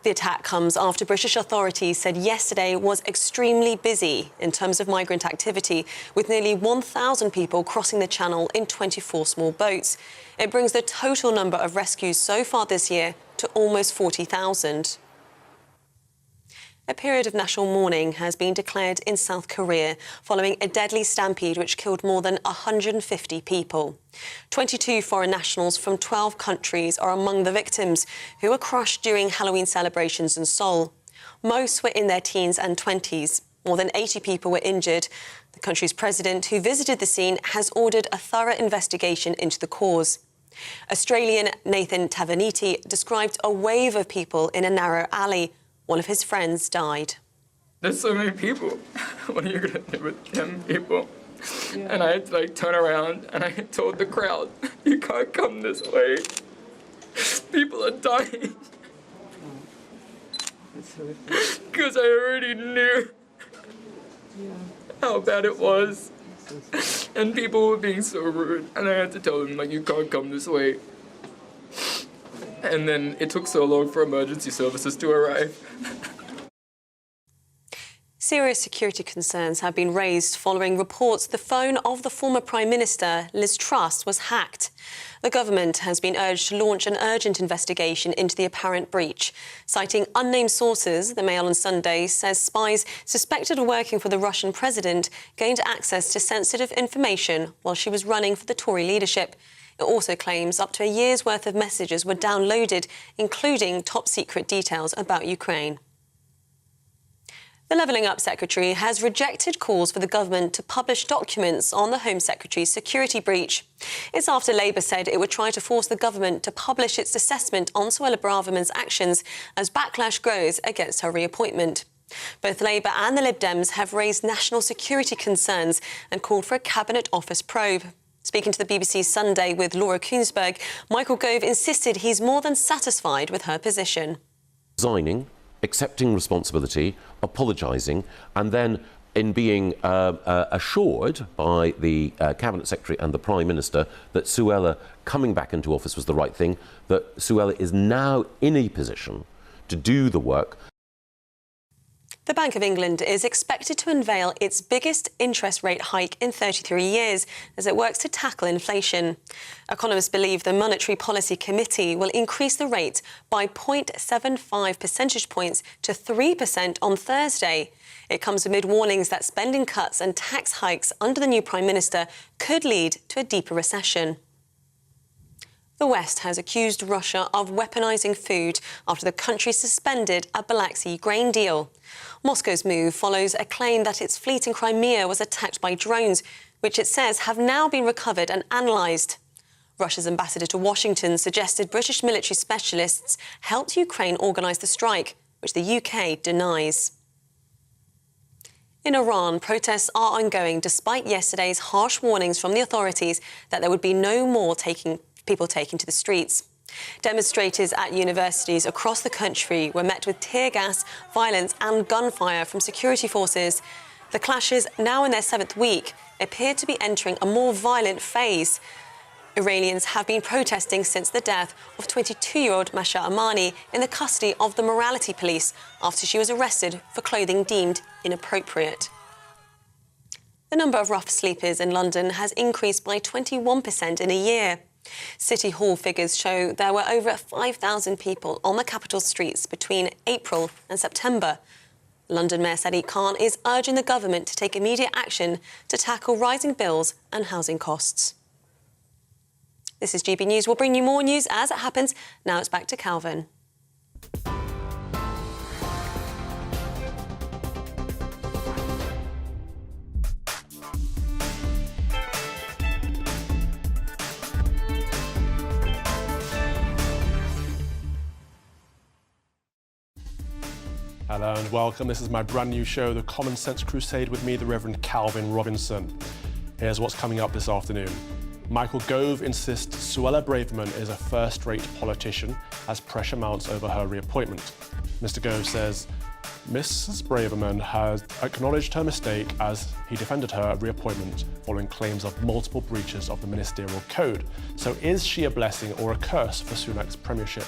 The attack comes after British authorities said yesterday was extremely busy in terms of migrant activity, with nearly 1,000 people crossing the Channel in 24 small boats. It brings the total number of rescues so far this year to almost 40,000. A period of national mourning has been declared in South Korea following a deadly stampede which killed more than 150 people. 22 foreign nationals from 12 countries are among the victims who were crushed during Halloween celebrations in Seoul. Most were in their teens and 20s. More than 80 people were injured. The country's president, who visited the scene, has ordered a thorough investigation into the cause. Australian Nathan Taverniti described a wave of people in a narrow alley. One of his friends died. There's so many people. What are you going to do with 10 people? Yeah. And I had to turn around and I told the crowd, you can't come this way. People are dying. Because I already knew how bad it was. And people were being so rude. And I had to tell them, you can't come this way. And then it took so long for emergency services to arrive. Serious security concerns have been raised following reports the phone of the former Prime Minister, Liz Truss, was hacked. The government has been urged to launch an urgent investigation into the apparent breach. Citing unnamed sources, the Mail on Sunday says spies suspected of working for the Russian president gained access to sensitive information while she was running for the Tory leadership. It also claims up to a year's worth of messages were downloaded, including top-secret details about Ukraine. The Levelling Up Secretary has rejected calls for the government to publish documents on the Home Secretary's security breach. It's after Labour said it would try to force the government to publish its assessment on Suella Braverman's actions as backlash grows against her reappointment. Both Labour and the Lib Dems have raised national security concerns and called for a Cabinet Office probe. Speaking to the BBC Sunday with Laura Kuenssberg, Michael Gove insisted he's more than satisfied with her position. Resigning, accepting responsibility, apologising, and then in being assured by the Cabinet Secretary and the Prime Minister that Suella coming back into office was the right thing, that Suella is now in a position to do the work. The Bank of England is expected to unveil its biggest interest rate hike in 33 years as it works to tackle inflation. Economists believe the Monetary Policy Committee will increase the rate by 0.75 percentage points to 3% on Thursday. It comes amid warnings that spending cuts and tax hikes under the new Prime Minister could lead to a deeper recession. The West has accused Russia of weaponising food after the country suspended a Black Sea grain deal. Moscow's move follows a claim that its fleet in Crimea was attacked by drones, which it says have now been recovered and analysed. Russia's ambassador to Washington suggested British military specialists helped Ukraine organise the strike, which the UK denies. In Iran, protests are ongoing despite yesterday's harsh warnings from the authorities that there would be no more people taking to the streets. Demonstrators at universities across the country were met with tear gas, violence and gunfire from security forces. The clashes, now in their 7th week, appear to be entering a more violent phase. Iranians have been protesting since the death of 22-year-old Masha Amani in the custody of the morality police after she was arrested for clothing deemed inappropriate. The number of rough sleepers in London has increased by 21% in a year. City Hall figures show there were over 5,000 people on the capital streets between April and September. London Mayor Sadiq Khan is urging the government to take immediate action to tackle rising bills and housing costs. This is GB News. We'll bring you more news as it happens. Now it's back to Calvin. Hello and welcome. This is my brand new show, The Common Sense Crusade, with me, the Reverend Calvin Robinson. Here's what's coming up this afternoon. Michael Gove insists Suella Braverman is a first-rate politician as pressure mounts over her reappointment. Mr. Gove says Mrs. Braverman has acknowledged her mistake as he defended her reappointment following claims of multiple breaches of the ministerial code. So is she a blessing or a curse for Sunak's premiership?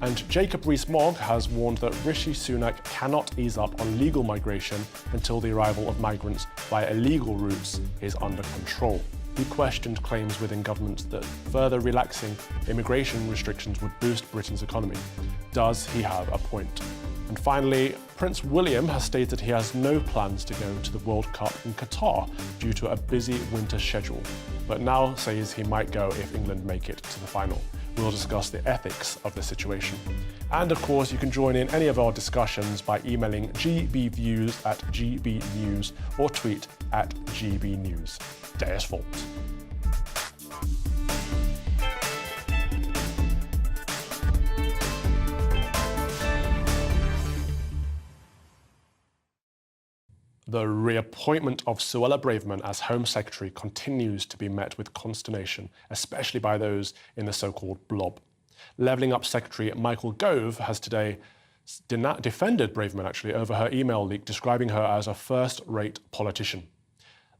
And Jacob Rees-Mogg has warned that Rishi Sunak cannot ease up on legal migration until the arrival of migrants via illegal routes is under control. He questioned claims within government that further relaxing immigration restrictions would boost Britain's economy. Does he have a point? And finally, Prince William has stated he has no plans to go to the World Cup in Qatar due to a busy winter schedule, but now says he might go if England make it to the final. We'll discuss the ethics of the situation. And of course, you can join in any of our discussions by emailing gbviews@gbnews or tweet @gbnews. Deres fault. The reappointment of Suella Braverman as Home Secretary continues to be met with consternation, especially by those in the so-called blob. Levelling Up Secretary Michael Gove has today defended Braverman over her email leak describing her as a first-rate politician.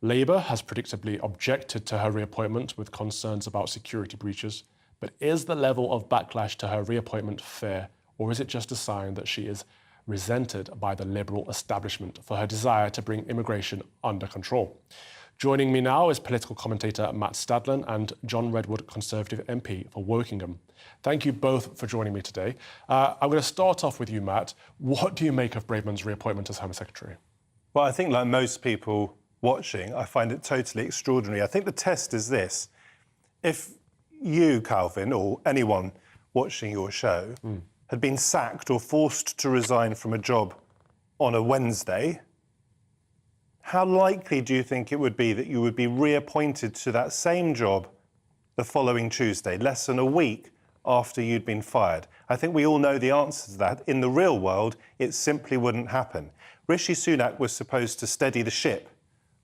Labour has predictably objected to her reappointment with concerns about security breaches, but is the level of backlash to her reappointment fair, or is it just a sign that she is resented by the Liberal establishment for her desire to bring immigration under control? Joining me now is political commentator Matt Stadlen and John Redwood, Conservative MP for Wokingham. Thank you both for joining me today. I'm going to start off with you, Matt. What do you make of Braverman's reappointment as Home Secretary? Well, I think like most people watching, I find it totally extraordinary. I think the test is this. If you, Calvin, or anyone watching your show had been sacked or forced to resign from a job on a Wednesday, how likely do you think it would be that you would be reappointed to that same job the following Tuesday, less than a week after you'd been fired? I think we all know the answer to that. In the real world, it simply wouldn't happen. Rishi Sunak was supposed to steady the ship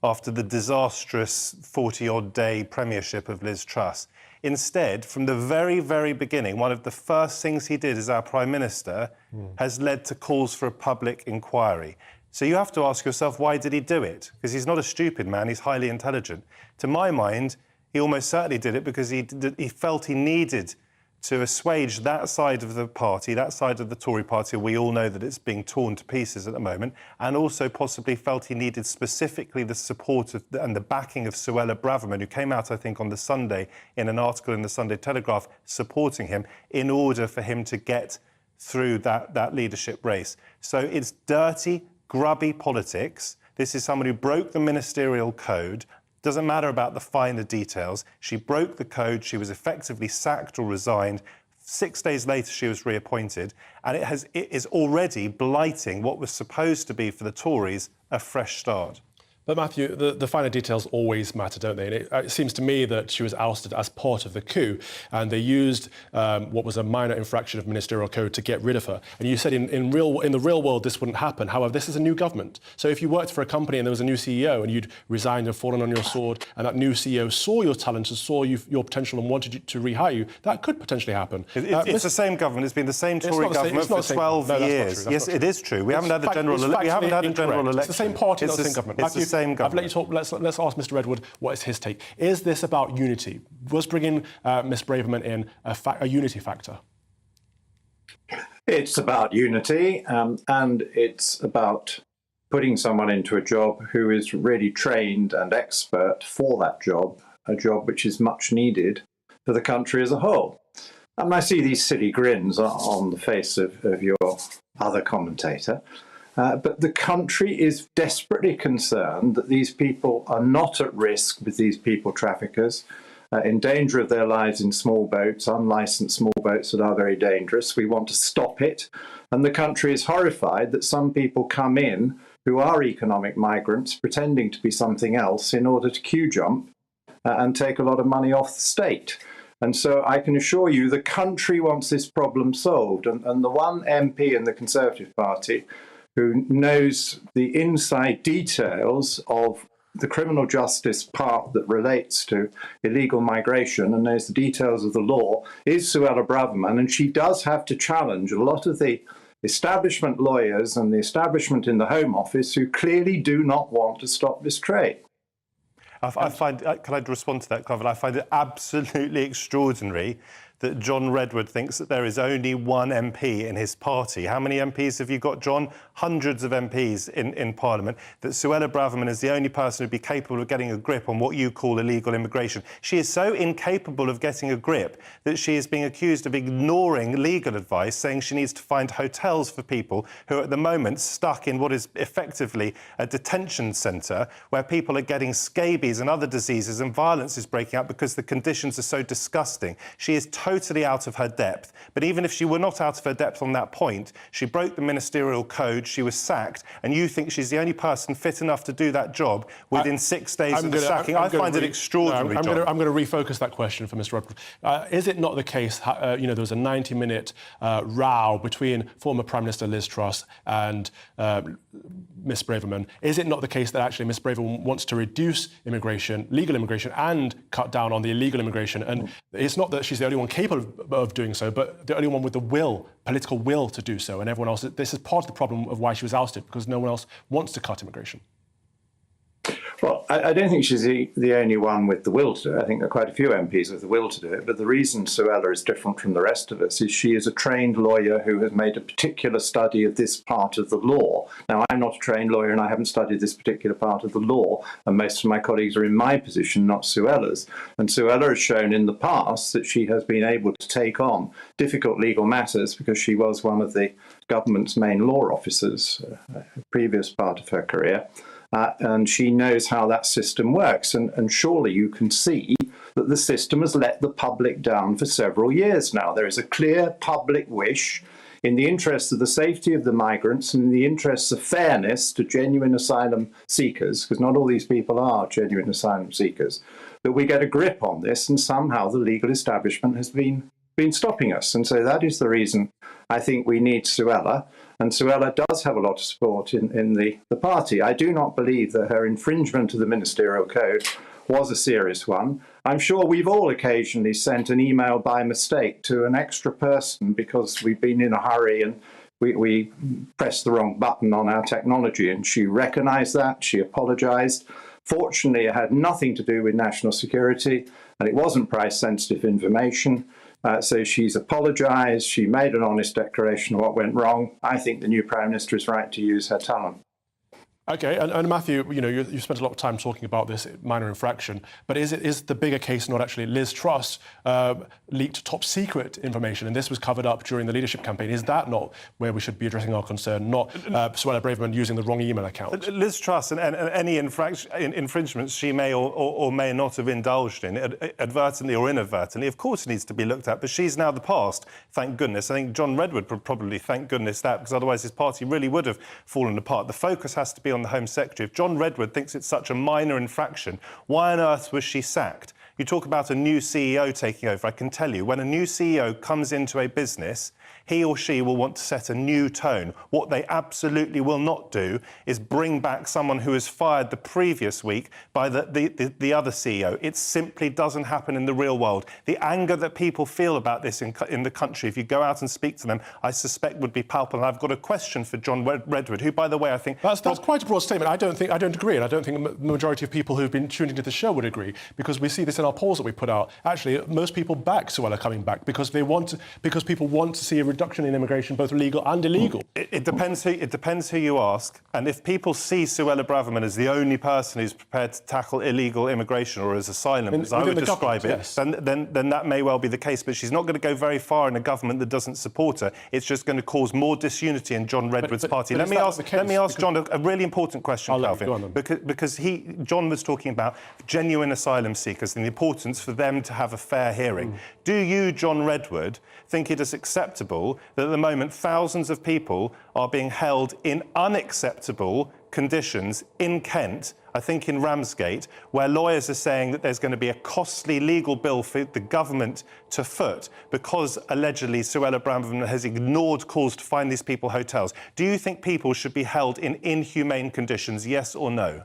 after the disastrous 40-odd day premiership of Liz Truss. Instead, from the very, very beginning, one of the first things he did as our Prime Minister has led to calls for a public inquiry. So you have to ask yourself, why did he do it? Because he's not a stupid man, he's highly intelligent. To my mind, he almost certainly did it because he felt he needed to assuage that side of the party, that side of the Tory party. We all know that it's being torn to pieces at the moment, and also possibly felt he needed specifically the support of and the backing of Suella Braverman, who came out, I think, on the Sunday in an article in the Sunday Telegraph supporting him in order for him to get through that leadership race. So it's dirty, grubby politics. This is someone who broke the ministerial code. Doesn't matter about the finer details. She broke the code. She was effectively sacked or resigned. 6 days later, she was reappointed. And it is already blighting what was supposed to be, for the Tories, a fresh start. But Matthew, the finer details always matter, don't they? And it seems to me that she was ousted as part of the coup, and they used what was a minor infraction of ministerial code to get rid of her. And you said in the real world this wouldn't happen. However, this is a new government. So if you worked for a company and there was a new CEO and you'd resigned and fallen on your sword, and that new CEO saw your talent and saw your potential and wanted you to rehire you, that could potentially happen. It's the same government. It's been the same Tory government for 12 years. Yes, it is true. We haven't had a general election. It's the same party, not the same government. It's the same government. I've let you talk. Let's ask Mr. Redwood what is his take. Is this about unity? Was bringing Miss Braverman in a unity factor? It's about unity, and it's about putting someone into a job who is really trained and expert for that job, a job which is much needed for the country as a whole. And I see these silly grins on the face of your other commentator. But the country is desperately concerned that these people are not at risk with these people traffickers, in danger of their lives in small boats, unlicensed small boats that are very dangerous. We want to stop it. And the country is horrified that some people come in who are economic migrants, pretending to be something else in order to queue jump and take a lot of money off the state. And so I can assure you the country wants this problem solved. And the one MP in the Conservative Party who knows the inside details of the criminal justice part that relates to illegal migration and knows the details of the law, is Suella Braverman, and she does have to challenge a lot of the establishment lawyers and the establishment in the Home Office who clearly do not want to stop this trade. Can I respond to that, Cleven? I find it absolutely extraordinary that John Redwood thinks that there is only one MP in his party. How many MPs have you got, John? Hundreds of MPs in Parliament. That Suella Braverman is the only person who'd be capable of getting a grip on what you call illegal immigration. She is so incapable of getting a grip that she is being accused of ignoring legal advice, saying she needs to find hotels for people who are at the moment stuck in what is effectively a detention centre where people are getting scabies and other diseases and violence is breaking out because the conditions are so disgusting. She is totally out of her depth. But even if she were not out of her depth on that point, she broke the ministerial code, she was sacked, and you think she's the only person fit enough to do that job within 6 days of the sacking. I find it extraordinary, I'm John. going to refocus that question for Mr. Redwood. Is it not the case, there was a 90-minute row between former Prime Minister Liz Truss and Miss Braverman? Is it not the case that actually Miss Braverman wants to reduce immigration, legal immigration, and cut down on the illegal immigration? And it's not that she's the only one capable of doing so, but the only one with the will, political will to do so, and everyone else. This is part of the problem of why she was ousted, because no one else wants to cut immigration. Well, I don't think she's the only one with the will to do it. I think there are quite a few MPs with the will to do it. But the reason Suella is different from the rest of us is she is a trained lawyer who has made a particular study of this part of the law. Now, I'm not a trained lawyer and I haven't studied this particular part of the law. And most of my colleagues are in my position, not Suella's. And Suella has shown in the past that she has been able to take on difficult legal matters because she was one of the government's main law officers, a previous part of her career. And she knows how that system works. And surely you can see that the system has let the public down for several years now. There is a clear public wish, in the interests of the safety of the migrants and in the interests of fairness to genuine asylum seekers, because not all these people are genuine asylum seekers, that we get a grip on this, and somehow the legal establishment has been been stopping us. And so that is the reason I think we need Suella. And Suella does have a lot of support in the party. I do not believe that her infringement of the ministerial code was a serious one. I'm sure we've all occasionally sent an email by mistake to an extra person because we've been in a hurry and we pressed the wrong button on our technology, and she recognised that, she apologised. Fortunately, it had nothing to do with national security, and it wasn't price-sensitive information. So she's apologised, she made an honest declaration of what went wrong. I think the new Prime Minister is right to use her talent. Okay, and Matthew, you spent a lot of time talking about this minor infraction, but is the bigger case not actually Liz Truss leaked top secret information, and this was covered up during the leadership campaign? Is that not where we should be addressing our concern, not Suella Braverman using the wrong email account? Liz Truss and any infringements she may or may not have indulged in, advertently or inadvertently, of course needs to be looked at, but she's now the past, thank goodness. I think John Redwood would probably thank goodness that, because otherwise his party really would have fallen apart. The focus has to be on the Home Secretary. If John Redwood thinks it's such a minor infraction, why on earth was she sacked? You talk about a new CEO taking over. I can tell you, when a new CEO comes into a business, he or she will want to set a new tone. What they absolutely will not do is bring back someone who was fired the previous week by the other CEO. It simply doesn't happen in the real world. The anger that people feel about this in the country, if you go out and speak to them, I suspect would be palpable. And I've got a question for John Redwood, who, by the way, I think... That's quite a broad statement. I don't agree, and I don't think the majority of people who've been tuning into the show would agree, because we see this in our polls that we put out. Actually, most people back Suella coming back because people want to see a reduction in immigration, both legal and illegal. It depends who you ask, and if people see Suella Braverman as the only person who's prepared to tackle illegal immigration or as asylum, as I would describe it, yes, then that may well be the case. But she's not going to go very far in a government that doesn't support her. It's just going to cause more disunity in John Redwood's party. Let me ask John a really important question, Calvin, because John was talking about genuine asylum seekers and the importance for them to have a fair hearing. Do you, John Redwood, think it is acceptable that at the moment thousands of people are being held in unacceptable conditions in Kent, I think in Ramsgate, where lawyers are saying that there's going to be a costly legal bill for the government to foot because allegedly Suella Braverman has ignored calls to find these people hotels? Do you think people should be held in inhumane conditions, yes or no?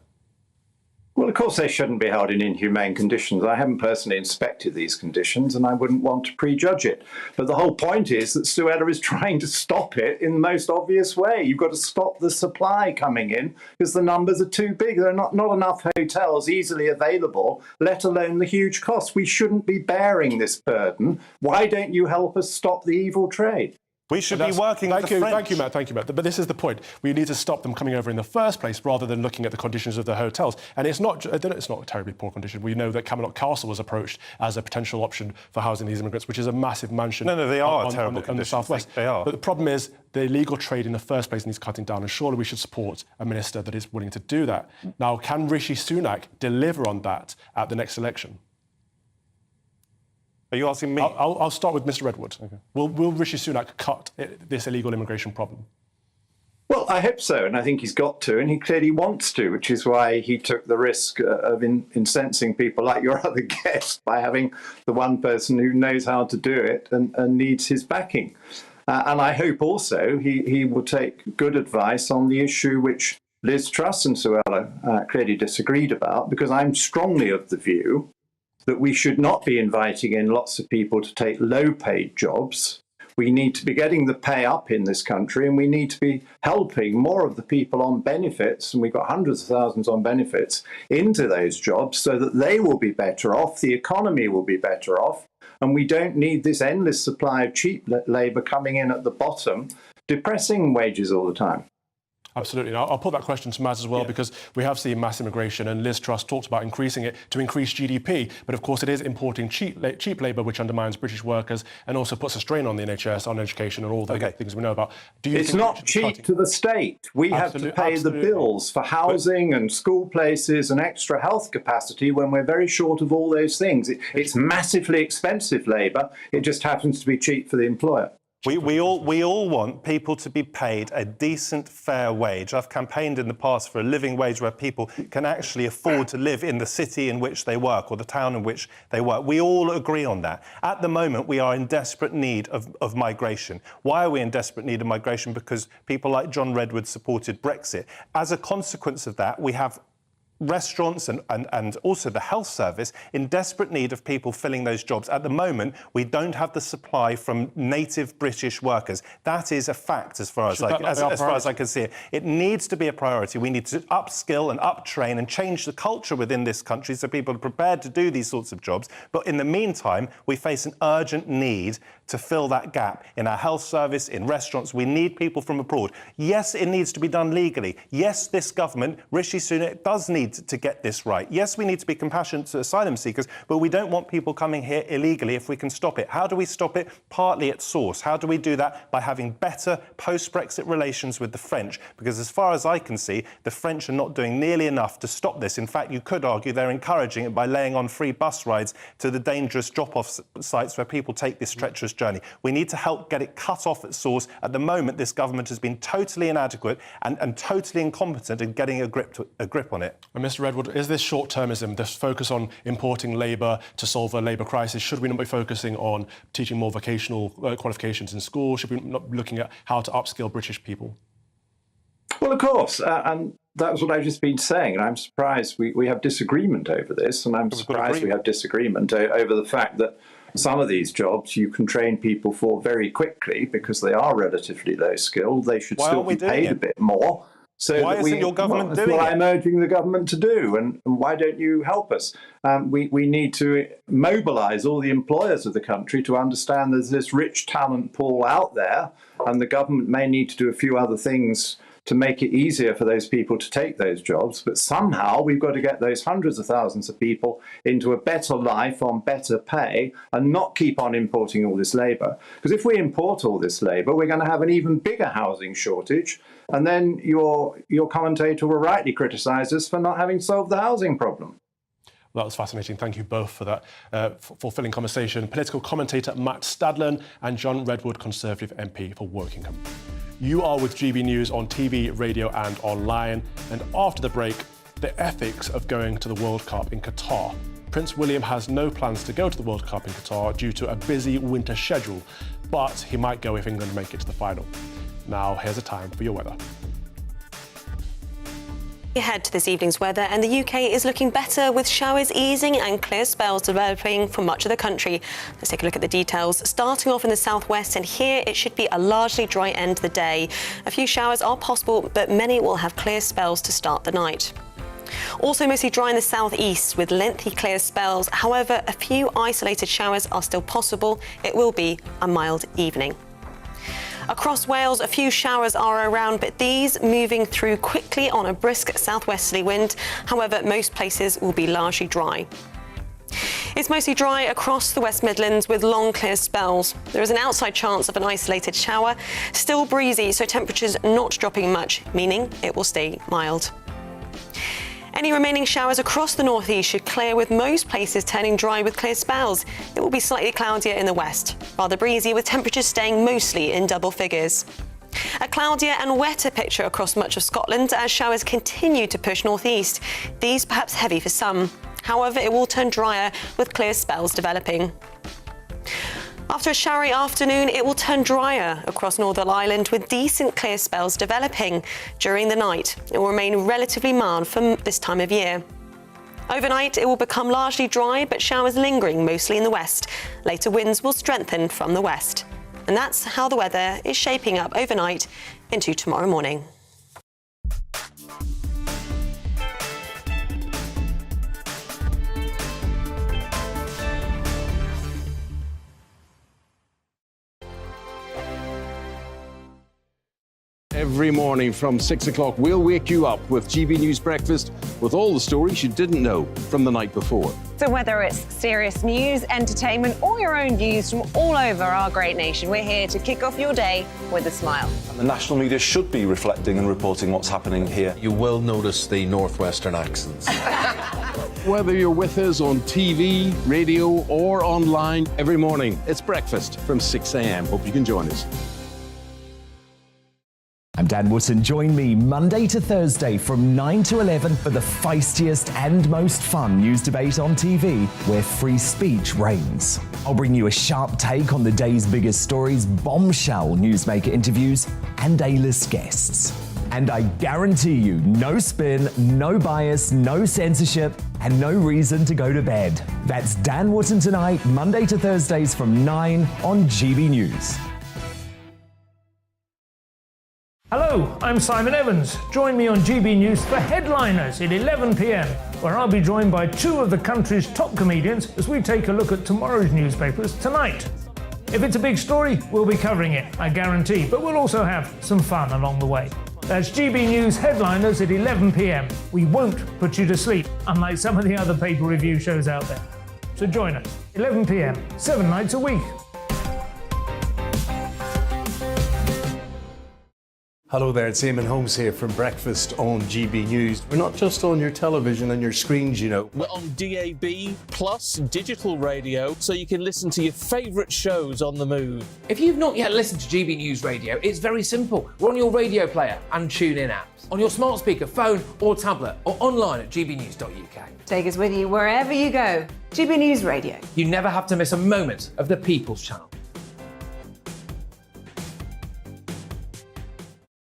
Well, of course they shouldn't be held in inhumane conditions. I haven't personally inspected these conditions and I wouldn't want to prejudge it. But the whole point is that Suella is trying to stop it in the most obvious way. You've got to stop the supply coming in because the numbers are too big. There are not enough hotels easily available, let alone the huge costs. We shouldn't be bearing this burden. Why don't you help us stop the evil trade? We should be working with the French. Thank you, Matt. But this is the point. We need to stop them coming over in the first place rather than looking at the conditions of the hotels. And it's not a terribly poor condition. We know that Camelot Castle was approached as a potential option for housing these immigrants, which is a massive mansion. No, they are a terrible condition. On the southwest. They are. But the problem is the illegal trade in the first place needs cutting down, and surely we should support a minister that is willing to do that. Now, can Rishi Sunak deliver on that at the next election? Are you asking me? I'll start with Mr. Redwood. Okay. Will Rishi Sunak cut this illegal immigration problem? Well, I hope so, and I think he's got to, and he clearly wants to, which is why he took the risk of incensing people like your other guest by having the one person who knows how to do it and needs his backing. And I hope also he will take good advice on the issue which Liz Truss and Suella clearly disagreed about, because I'm strongly of the view that we should not be inviting in lots of people to take low-paid jobs. We need to be getting the pay up in this country, and we need to be helping more of the people on benefits, and we've got hundreds of thousands on benefits, into those jobs so that they will be better off, the economy will be better off, and we don't need this endless supply of cheap labour coming in at the bottom, depressing wages all the time. Absolutely. Now, I'll put that question to Matt as well, because we have seen mass immigration, and Liz Truss talked about increasing it to increase GDP. But of course, it is importing cheap labour, which undermines British workers and also puts a strain on the NHS, on education, and all the things we know about. It's not cheap to the state. We have to pay the bills for housing and school places and extra health capacity when we're very short of all those things. It's massively expensive labour. It just happens to be cheap for the employer. We all want people to be paid a decent, fair wage. I've campaigned in the past for a living wage where people can actually afford to live in the city in which they work or the town in which they work. We all agree on that. At the moment, we are in desperate need of migration. Why are we in desperate need of migration? Because people like John Redwood supported Brexit. As a consequence of that, we have restaurants and also the health service in desperate need of people filling those jobs. At the moment, we don't have the supply from native British workers. That is a fact as far as I can see it. It needs to be a priority. We need to upskill and uptrain and change the culture within this country so people are prepared to do these sorts of jobs. But in the meantime, we face an urgent need to fill that gap in our health service, in restaurants. We need people from abroad. Yes, it needs to be done legally. Yes, this government, Rishi Sunak, does need to get this right. Yes, we need to be compassionate to asylum seekers, but we don't want people coming here illegally if we can stop it. How do we stop it? Partly at source. How do we do that? By having better post-Brexit relations with the French, because as far as I can see, the French are not doing nearly enough to stop this. In fact, you could argue they're encouraging it by laying on free bus rides to the dangerous drop-off sites where people take this treacherous journey. We need to help get it cut off at source. At the moment, this government has been totally inadequate and totally incompetent in getting a grip on it. And Mr. Redwood, is this short-termism, this focus on importing labour to solve a labour crisis? Should we not be focusing on teaching more vocational qualifications in school? Should we not be looking at how to upskill British people? Well, of course, and that's what I've just been saying, and I'm surprised we have disagreement over this, and I'm surprised we have disagreement over the fact that some of these jobs you can train people for very quickly because they are relatively low skilled. They should still be paid a bit more. So why isn't your government doing it? That's what I'm urging the government to do, and why don't you help us? We need to mobilise all the employers of the country to understand there's this rich talent pool out there, and the government may need to do a few other things to make it easier for those people to take those jobs. But somehow we've got to get those hundreds of thousands of people into a better life on better pay and not keep on importing all this labour. Because if we import all this labour, we're going to have an even bigger housing shortage. And then your commentator will rightly criticise us for not having solved the housing problem. Well, that was fascinating. Thank you both for that fulfilling conversation. Political commentator Matt Stadlen and John Redwood, Conservative MP for Wokingham. You are with GB News on TV, radio and online. And after the break, the ethics of going to the World Cup in Qatar. Prince William has no plans to go to the World Cup in Qatar due to a busy winter schedule, but he might go if England make it to the final. Now, here's a time for your weather. Ahead to this evening's weather, and the UK is looking better with showers easing and clear spells developing for much of the country. Let's take a look at the details. Starting off in the southwest, and here it should be a largely dry end of the day. A few showers are possible, but many will have clear spells to start the night. Also mostly dry in the southeast with lengthy clear spells. However, a few isolated showers are still possible. It will be a mild evening. Across Wales, a few showers are around, but these moving through quickly on a brisk southwesterly wind. However, most places will be largely dry. It's mostly dry across the West Midlands with long clear spells. There is an outside chance of an isolated shower. Still breezy, so temperatures not dropping much, meaning it will stay mild. Any remaining showers across the northeast should clear, with most places turning dry with clear spells. It will be slightly cloudier in the west, rather breezy with temperatures staying mostly in double figures. A cloudier and wetter picture across much of Scotland as showers continue to push northeast. These perhaps heavy for some. However, it will turn drier with clear spells developing. After a showery afternoon, it will turn drier across Northern Ireland with decent clear spells developing. During the night, it will remain relatively mild for this time of year. Overnight, it will become largely dry, but showers lingering mostly in the west. Later winds will strengthen from the west. And that's how the weather is shaping up overnight into tomorrow morning. Every morning from 6 o'clock, we'll wake you up with GB News Breakfast with all the stories you didn't know from the night before. So whether it's serious news, entertainment, or your own views from all over our great nation, we're here to kick off your day with a smile. And the national media should be reflecting and reporting what's happening here. You will notice the northwestern accents. Whether you're with us on TV, radio, or online, every morning it's breakfast from 6 a.m. Hope you can join us. I'm Dan Wootton. Join me Monday to Thursday from 9 to 11 for the feistiest and most fun news debate on TV, where free speech reigns. I'll bring you a sharp take on the day's biggest stories, bombshell newsmaker interviews, and A-list guests. And I guarantee you, no spin, no bias, no censorship, and no reason to go to bed. That's Dan Wootton tonight, Monday to Thursdays from 9 on GB News. Hello, I'm Simon Evans. Join me on GB News for Headliners at 11 p.m, where I'll be joined by two of the country's top comedians as we take a look at tomorrow's newspapers tonight. If it's a big story, we'll be covering it, I guarantee, but we'll also have some fun along the way. That's GB News Headliners at 11 p.m. We won't put you to sleep, unlike some of the other paper review shows out there. So join us, 11 p.m, 7 nights a week. Hello there, it's Eamon Holmes here from Breakfast on GB News. We're not just on your television and your screens, you know. We're on DAB plus digital radio, so you can listen to your favourite shows on the move. If you've not yet listened to GB News Radio, it's very simple. We're on your radio player and TuneIn apps, on your smart speaker, phone or tablet, or online at gbnews.uk. Take us with you wherever you go. GB News Radio. You never have to miss a moment of the People's Channel.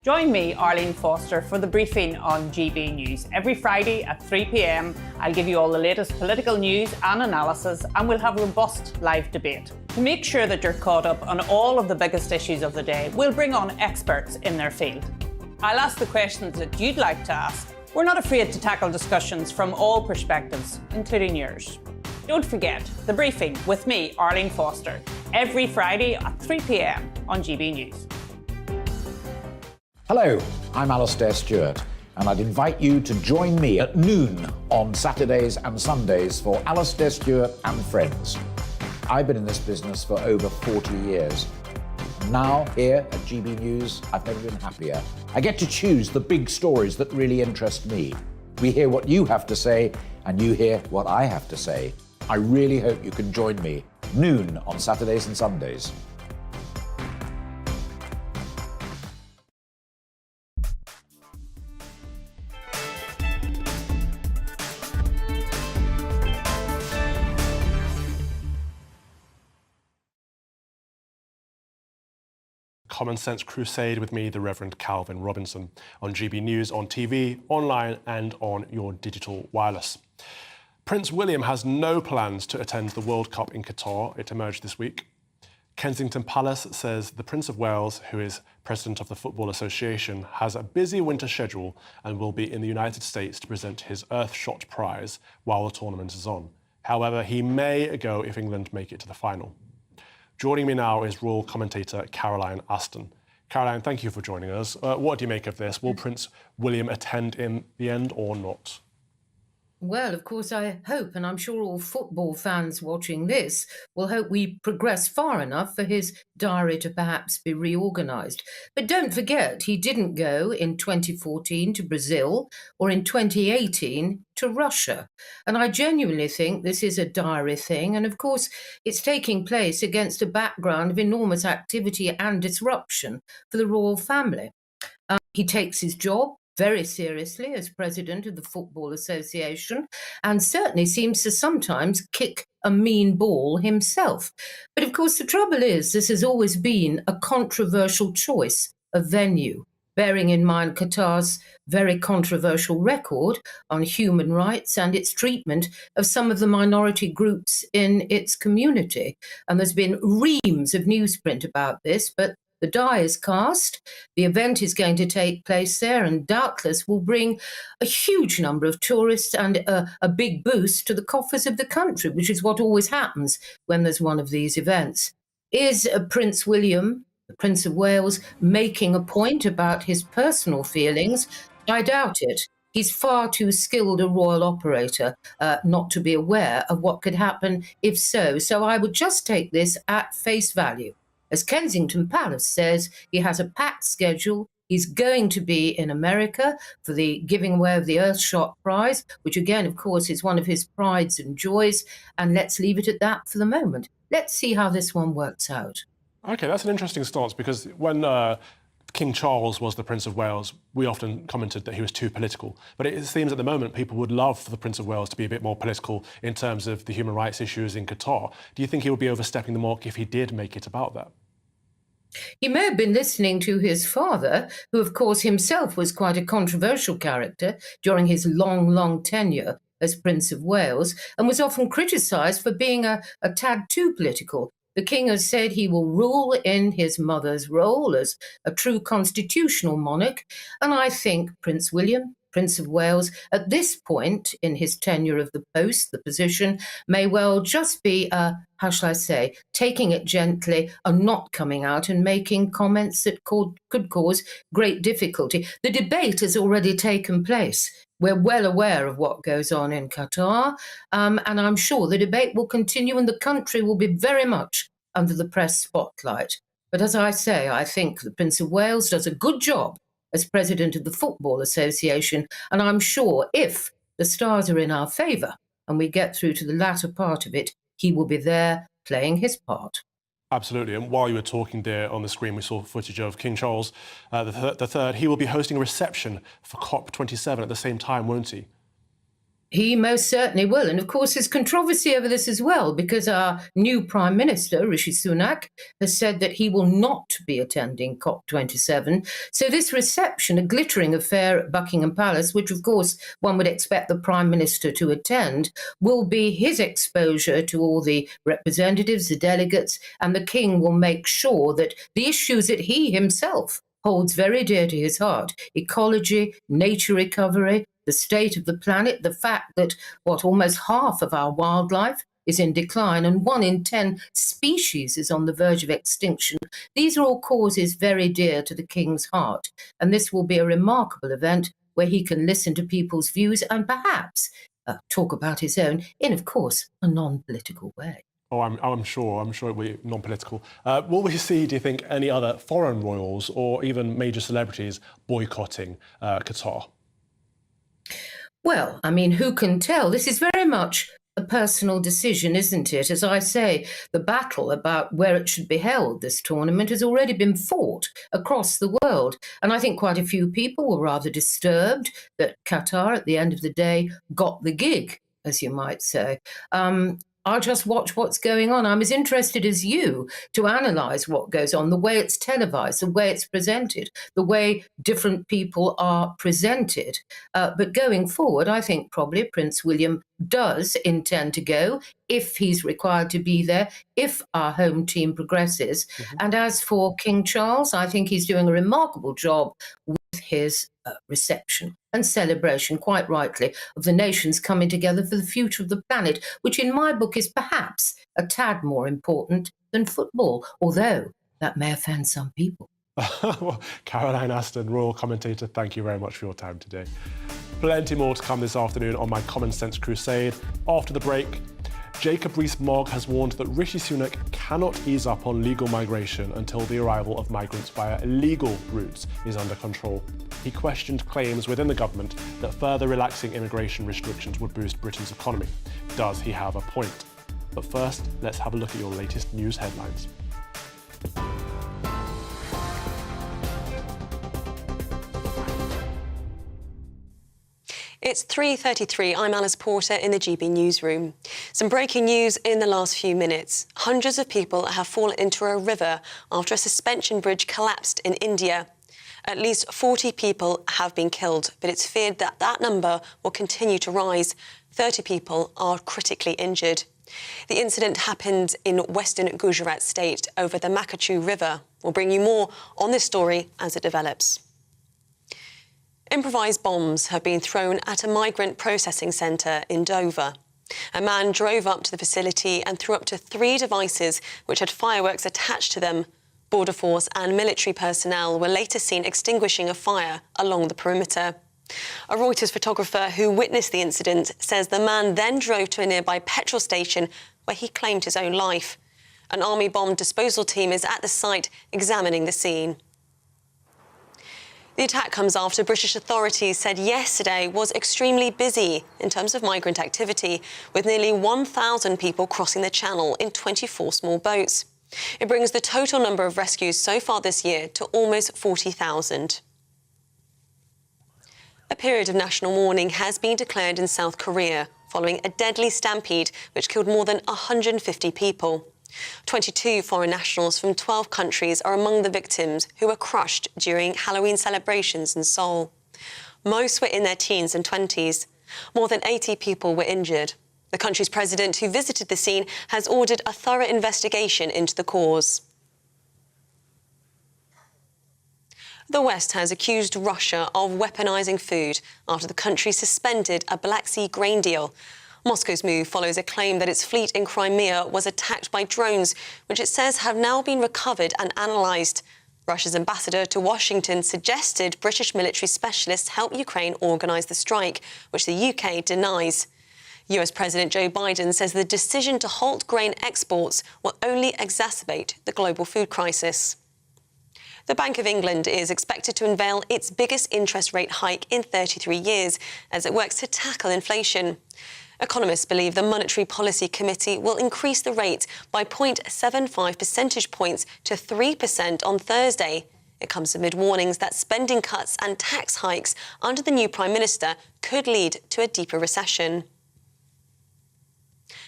Join me, Arlene Foster, for the briefing on GB News. Every Friday at 3 p.m, I'll give you all the latest political news and analysis, and we'll have robust live debate. To make sure that you're caught up on all of the biggest issues of the day, we'll bring on experts in their field. I'll ask the questions that you'd like to ask. We're not afraid to tackle discussions from all perspectives, including yours. Don't forget, the briefing with me, Arlene Foster, every Friday at 3 p.m. on GB News. Hello, I'm Alastair Stewart, and I'd invite you to join me at noon on Saturdays and Sundays for Alastair Stewart and Friends. I've been in this business for over 40 years. Now, here at GB News, I've never been happier. I get to choose the big stories that really interest me. We hear what you have to say, and you hear what I have to say. I really hope you can join me, noon on Saturdays and Sundays. Common Sense Crusade with me, the Reverend Calvin Robinson, on GB News, on TV, online and on your digital wireless. Prince William has no plans to attend the World Cup in Qatar. It emerged this week. Kensington Palace says the Prince of Wales, who is president of the Football Association, has a busy winter schedule and will be in the United States to present his Earthshot Prize while the tournament is on. However, he may go if England make it to the final. Joining me now is royal commentator Caroline Aston. Caroline, thank you for joining us. What do you make of this? Will Prince William attend in the end or not? Well, of course, I hope, and I'm sure all football fans watching this will hope we progress far enough for his diary to perhaps be reorganised. But don't forget, he didn't go in 2014 to Brazil or in 2018 to Russia. And I genuinely think this is a diary thing. And of course, it's taking place against a background of enormous activity and disruption for the royal family. He takes his job very seriously as president of the Football Association and certainly seems to sometimes kick a mean ball himself. But of course, the trouble is this has always been a controversial choice of venue, bearing in mind Qatar's very controversial record on human rights and its treatment of some of the minority groups in its community. And there's been reams of newsprint about this, but the die is cast. The event is going to take place there and doubtless will bring a huge number of tourists and a big boost to the coffers of the country, which is what always happens when there's one of these events. Is Prince William, the Prince of Wales, making a point about his personal feelings? I doubt it. He's far too skilled a royal operator not to be aware of what could happen if so. So I would just take this at face value. As Kensington Palace says, he has a packed schedule, He's going to be in America for the giving away of the Earthshot Prize, which again, of course, is one of his prides and joys. And let's leave it at that for the moment. Let's see how this one works out. OK, that's an interesting stance, because when King Charles was the Prince of Wales, we often commented that he was too political. But it seems at the moment people would love for the Prince of Wales to be a bit more political in terms of the human rights issues in Qatar. Do you think he would be overstepping the mark if he did make it about that? He may have been listening to his father, who, of course, himself was quite a controversial character during his long tenure as Prince of Wales, and was often criticised for being a tad too political. The king has said he will rule in his mother's role as a true constitutional monarch, and I think Prince William, Prince of Wales, at this point in his tenure of the post, the position, may well just be, how shall I say, taking it gently and not coming out and making comments that could cause great difficulty. The debate has already taken place. We're well aware of what goes on in Qatar, and I'm sure the debate will continue and the country will be very much under the press spotlight. But as I say, I think the Prince of Wales does a good job as president of the Football Association, and I'm sure if the stars are in our favour and we get through to the latter part of it, he will be there playing his part. Absolutely. And while you were talking there on the screen, we saw footage of King Charles the Third. He will be hosting a reception for COP27 at the same time, won't he? He most certainly will. And of course, there's controversy over this as well, because our new Prime Minister, Rishi Sunak, has said that he will not be attending COP27. So this reception, a glittering affair at Buckingham Palace, which of course one would expect the Prime Minister to attend, will be his exposure to all the representatives, the delegates, and the King will make sure that the issues that he himself holds very dear to his heart, ecology, nature recovery, the state of the planet, the fact that almost half of our wildlife is in decline and 1 in 10 species is on the verge of extinction. These are all causes very dear to the King's heart, and this will be a remarkable event where he can listen to people's views and perhaps talk about his own in, of course, a non-political way. Oh, I'm sure it will be non-political. Will we see, do you think, any other foreign royals or even major celebrities boycotting Qatar? Well, I mean, who can tell? This is very much a personal decision, isn't it? As I say, the battle about where it should be held, this tournament, has already been fought across the world. And I think quite a few people were rather disturbed that Qatar, at the end of the day, got the gig, as you might say. I'll just watch what's going on. I'm as interested as you to analyse what goes on, the way it's televised, the way it's presented, the way different people are presented. But going forward, I think probably Prince William does intend to go if he's required to be there, if our home team progresses. And as for King Charles, I think he's doing a remarkable job with his reception and celebration, quite rightly, of the nations coming together for the future of the planet, which in my book is perhaps a tad more important than football, although that may offend some people. Well, Caroline Aston, royal commentator, thank you very much for your time today. Plenty more to come this afternoon on my Common Sense Crusade. After the break, Jacob Rees-Mogg has warned that Rishi Sunak cannot ease up on legal migration until the arrival of migrants via illegal routes is under control. He questioned claims within the government that further relaxing immigration restrictions would boost Britain's economy. Does he have a point? But first, let's have a look at your latest news headlines. It's 3:33. I'm Alice Porter in the GB newsroom. Some breaking news in the last few minutes. Hundreds of people have fallen into a river after a suspension bridge collapsed in India. At least 40 people have been killed, but it's feared that that number will continue to rise. 30 people are critically injured. The incident happened in western Gujarat state over the Makachu River. We'll bring you more on this story as it develops. Improvised bombs have been thrown at a migrant processing centre in Dover. A man drove up to the facility and threw up to 3 devices which had fireworks attached to them. Border Force and military personnel were later seen extinguishing a fire along the perimeter. A Reuters photographer who witnessed the incident says the man then drove to a nearby petrol station where he claimed his own life. An army bomb disposal team is at the site examining the scene. The attack comes after British authorities said yesterday was extremely busy in terms of migrant activity, with nearly 1,000 people crossing the Channel in 24 small boats. It brings the total number of rescues so far this year to almost 40,000. A period of national mourning has been declared in South Korea following a deadly stampede which killed more than 150 people. 22 foreign nationals from 12 countries are among the victims who were crushed during Halloween celebrations in Seoul. Most were in their teens and 20s. More than 80 people were injured. The country's president, who visited the scene, has ordered a thorough investigation into the cause. The West has accused Russia of weaponizing food after the country suspended a Black Sea grain deal. Moscow's move follows a claim that its fleet in Crimea was attacked by drones, which it says have now been recovered and analysed. Russia's ambassador to Washington suggested British military specialists help Ukraine organise the strike, which the UK denies. US President Joe Biden says the decision to halt grain exports will only exacerbate the global food crisis. The Bank of England is expected to unveil its biggest interest rate hike in 33 years as it works to tackle inflation. Economists believe the Monetary Policy Committee will increase the rate by 0.75 percentage points to 3% on Thursday. It comes amid warnings that spending cuts and tax hikes under the new Prime Minister could lead to a deeper recession.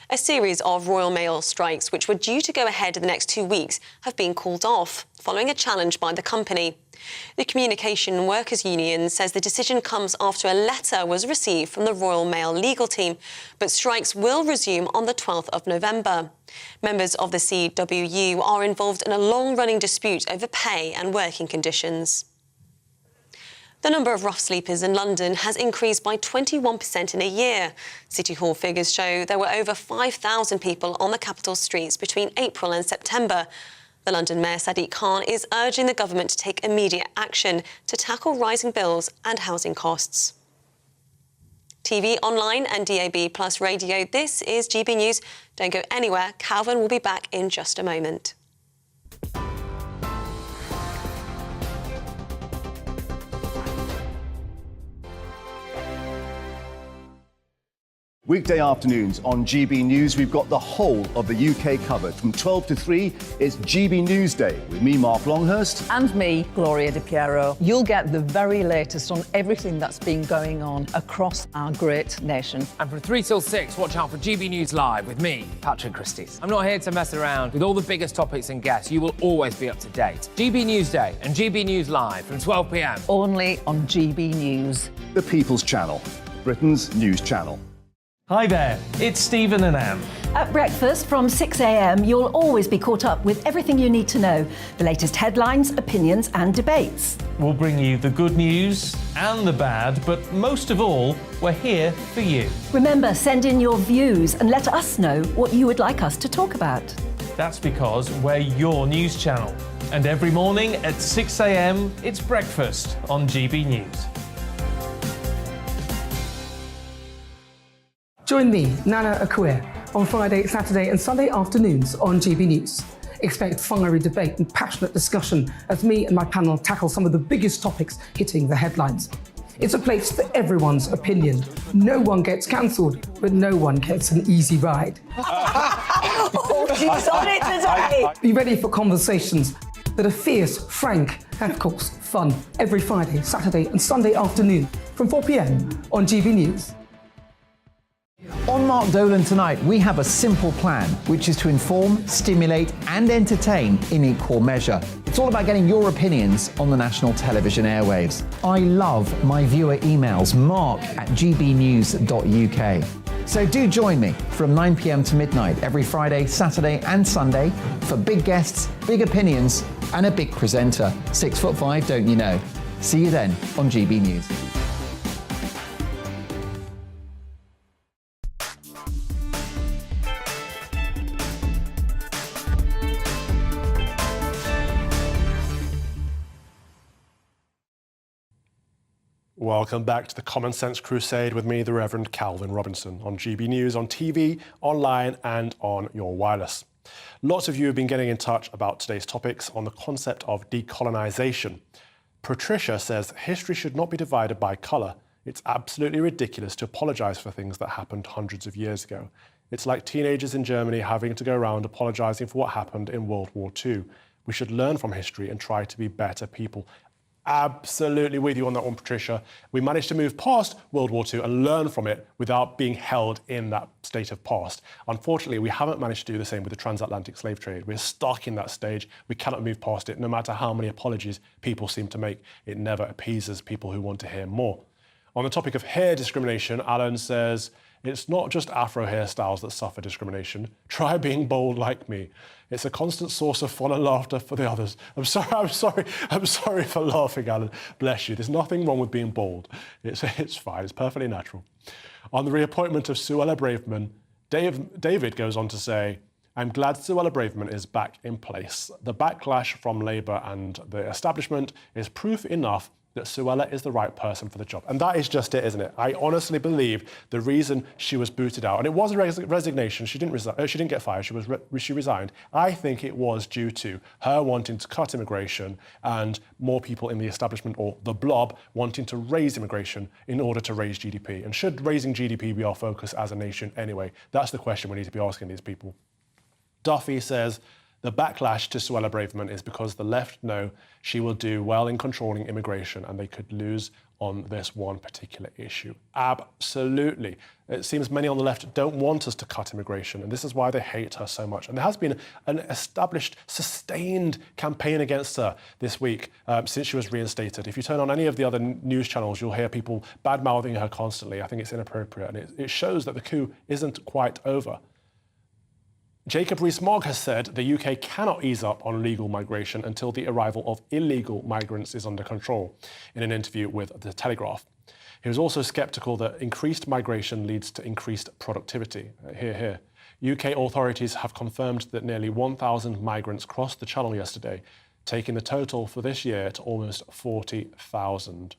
A series of Royal Mail strikes, which were due to go ahead in the next 2 weeks, have been called off, following a challenge by the company. The Communication Workers Union says the decision comes after a letter was received from the Royal Mail legal team, but strikes will resume on the 12th of November. Members of the CWU are involved in a long-running dispute over pay and working conditions. The number of rough sleepers in London has increased by 21% in a year. City Hall figures show there were over 5,000 people on the capital streets between April and September. The London Mayor Sadiq Khan is urging the government to take immediate action to tackle rising bills and housing costs. TV, online and DAB plus radio, this is GB News. Don't go anywhere. Calvin will be back in just a moment. Weekday afternoons on GB News, we've got the whole of the UK covered. From 12 to 3, it's GB News Day with me, Mark Longhurst. And me, Gloria Di Piero. You'll get the very latest on everything that's been going on across our great nation. And from 3 till 6, watch out for GB News Live with me, Patrick Christys. I'm not here to mess around with all the biggest topics and guests. You will always be up to date. GB News Day and GB News Live from 12 p.m. Only on GB News. The People's Channel, Britain's news channel. Hi there, it's Stephen and Anne. At breakfast from 6 a.m, you'll always be caught up with everything you need to know, the latest headlines, opinions and debates. We'll bring you the good news and the bad, but most of all, we're here for you. Remember, send in your views and let us know what you would like us to talk about. That's because we're your news channel. And every morning at 6 a.m, it's breakfast on GB News. Join me, Nana Akue, on Friday, Saturday and Sunday afternoons on GB News. Expect fiery debate and passionate discussion as me and my panel tackle some of the biggest topics hitting the headlines. It's a place for everyone's opinion. No one gets cancelled, but no one gets an easy ride. Oh, she's on it today! Be ready for conversations that are fierce, frank and, of course, fun. Every Friday, Saturday and Sunday afternoon from 4 p.m. on GB News. On Mark Dolan tonight, we have a simple plan, which is to inform, stimulate and entertain in equal measure. It's all about getting your opinions on the national television airwaves. I love my viewer emails, mark@gbnews.uk. So do join me from 9 p.m. to midnight every Friday, Saturday and Sunday for big guests, big opinions and a big presenter. 6'5", don't you know? See you then on GB News. Welcome back to the Common Sense Crusade with me, the Reverend Calvin Robinson, on GB News, on TV, online and on your wireless. Lots of you have been getting in touch about today's topics on the concept of decolonization. Patricia says, history should not be divided by colour. It's absolutely ridiculous to apologise for things that happened hundreds of years ago. It's like teenagers in Germany having to go around apologising for what happened in World War II. We should learn from history and try to be better people. Absolutely with you on that one, Patricia. We managed to move past World War II and learn from it without being held in that state of past. Unfortunately, we haven't managed to do the same with the transatlantic slave trade. We're stuck in that stage. We cannot move past it, no matter how many apologies people seem to make. It never appeases people who want to hear more. On the topic of hair discrimination, Alan says, it's not just Afro hairstyles that suffer discrimination. Try being bold like me. It's a constant source of fun and laughter for the others. I'm sorry for laughing, Alan. Bless you. There's nothing wrong with being bold. It's fine. It's perfectly natural. On the reappointment of Suella Braverman, David goes on to say, I'm glad Suella Braverman is back in place. The backlash from Labour and the establishment is proof enough that Suella is the right person for the job. And that is just it, isn't it? I honestly believe the reason she was booted out, and it was a resignation, she didn't get fired, she resigned. I think it was due to her wanting to cut immigration and more people in the establishment, or the blob, wanting to raise immigration in order to raise GDP. And should raising GDP be our focus as a nation anyway? That's the question we need to be asking these people. Duffy says, the backlash to Suella Braverman is because the left know she will do well in controlling immigration and they could lose on this one particular issue. Absolutely. It seems many on the left don't want us to cut immigration, and this is why they hate her so much. And there has been an established, sustained campaign against her this week since she was reinstated. If you turn on any of the other news channels, you'll hear people bad-mouthing her constantly. I think it's inappropriate, and it shows that the coup isn't quite over. Jacob Rees-Mogg has said the UK cannot ease up on legal migration until the arrival of illegal migrants is under control, in an interview with The Telegraph. He was also sceptical that increased migration leads to increased productivity. Hear, hear. UK authorities have confirmed that nearly 1,000 migrants crossed the Channel yesterday, taking the total for this year to almost 40,000.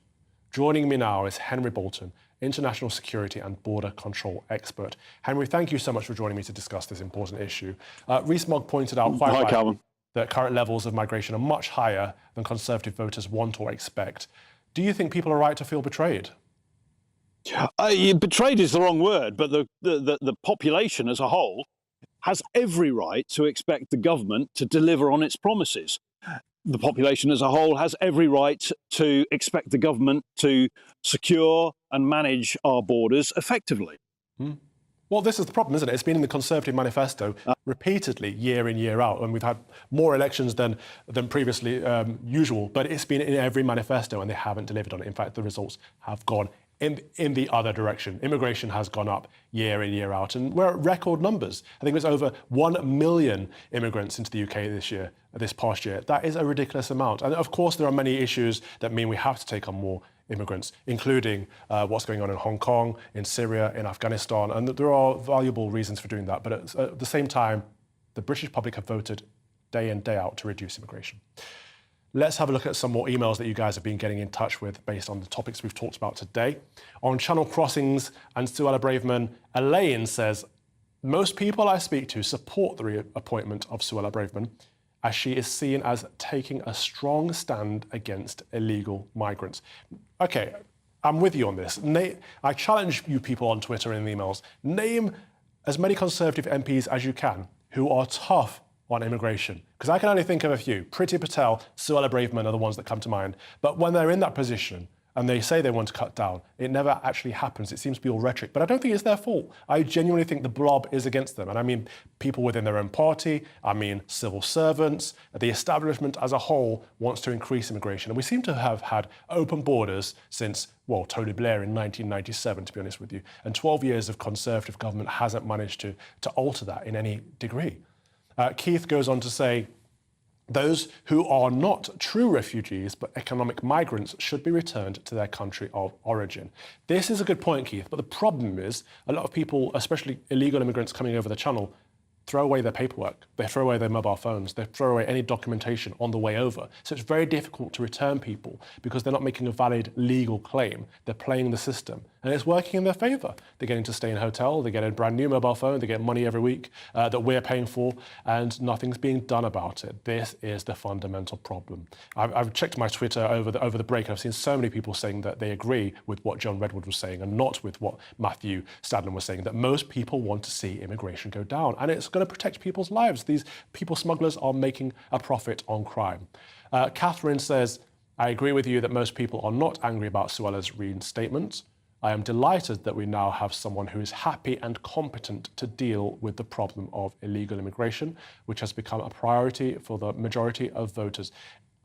Joining me now is Henry Bolton, international security and border control expert. Henry, thank you so much for joining me to discuss this important issue. Rees-Mogg pointed out quite rightly that current levels of migration are much higher than Conservative voters want or expect. Do you think people are right to feel betrayed? Betrayed is the wrong word, but the population as a whole has every right to expect the government to deliver on its promises. The population as a whole has every right to expect the government to secure and manage our borders effectively. Well, this is the problem, isn't it? It's been in the Conservative manifesto repeatedly, year in, year out, and we've had more elections than previously usual, but it's been in every manifesto and they haven't delivered on it. In fact, the results have gone in the other direction. Immigration has gone up year in, year out, and we're at record numbers. I think it was over 1 million immigrants into the UK this past year. That is a ridiculous amount. And of course, there are many issues that mean we have to take on more immigrants, including what's going on in Hong Kong, in Syria, in Afghanistan, and there are valuable reasons for doing that. But at the same time, the British public have voted day in, day out to reduce immigration. Let's have a look at some more emails that you guys have been getting in touch with based on the topics we've talked about today. On Channel Crossings and Suella Braverman, Elaine says, most people I speak to support the reappointment of Suella Braverman, as she is seen as taking a strong stand against illegal migrants. Okay, I'm with you on this. I challenge you people on Twitter and in emails, name as many Conservative MPs as you can who are tough on immigration, because I can only think of a few. Priti Patel, Suella Braverman are the ones that come to mind. But when they're in that position and they say they want to cut down, it never actually happens. It seems to be all rhetoric, but I don't think it's their fault. I genuinely think the blob is against them. And I mean people within their own party, I mean civil servants, the establishment as a whole wants to increase immigration. And we seem to have had open borders since, well, Tony Blair in 1997, to be honest with you. And 12 years of Conservative government hasn't managed to alter that in any degree. Keith goes on to say, those who are not true refugees but economic migrants should be returned to their country of origin. This is a good point, Keith, but the problem is a lot of people, especially illegal immigrants coming over the channel, throw away their paperwork, they throw away their mobile phones, they throw away any documentation on the way over. So it's very difficult to return people because they're not making a valid legal claim. They're playing the system. And it's working in their favour. They're getting to stay in a hotel, they get a brand new mobile phone, they get money every week that we're paying for, and nothing's being done about it. This is the fundamental problem. I've checked my Twitter over the break, and I've seen so many people saying that they agree with what John Redwood was saying and not with what Matthew Stadlen was saying, that most people want to see immigration go down, and it's going to protect people's lives. These people smugglers are making a profit on crime. Catherine says, I agree with you that most people are not angry about Suella's reinstatement. I am delighted that we now have someone who is happy and competent to deal with the problem of illegal immigration, which has become a priority for the majority of voters.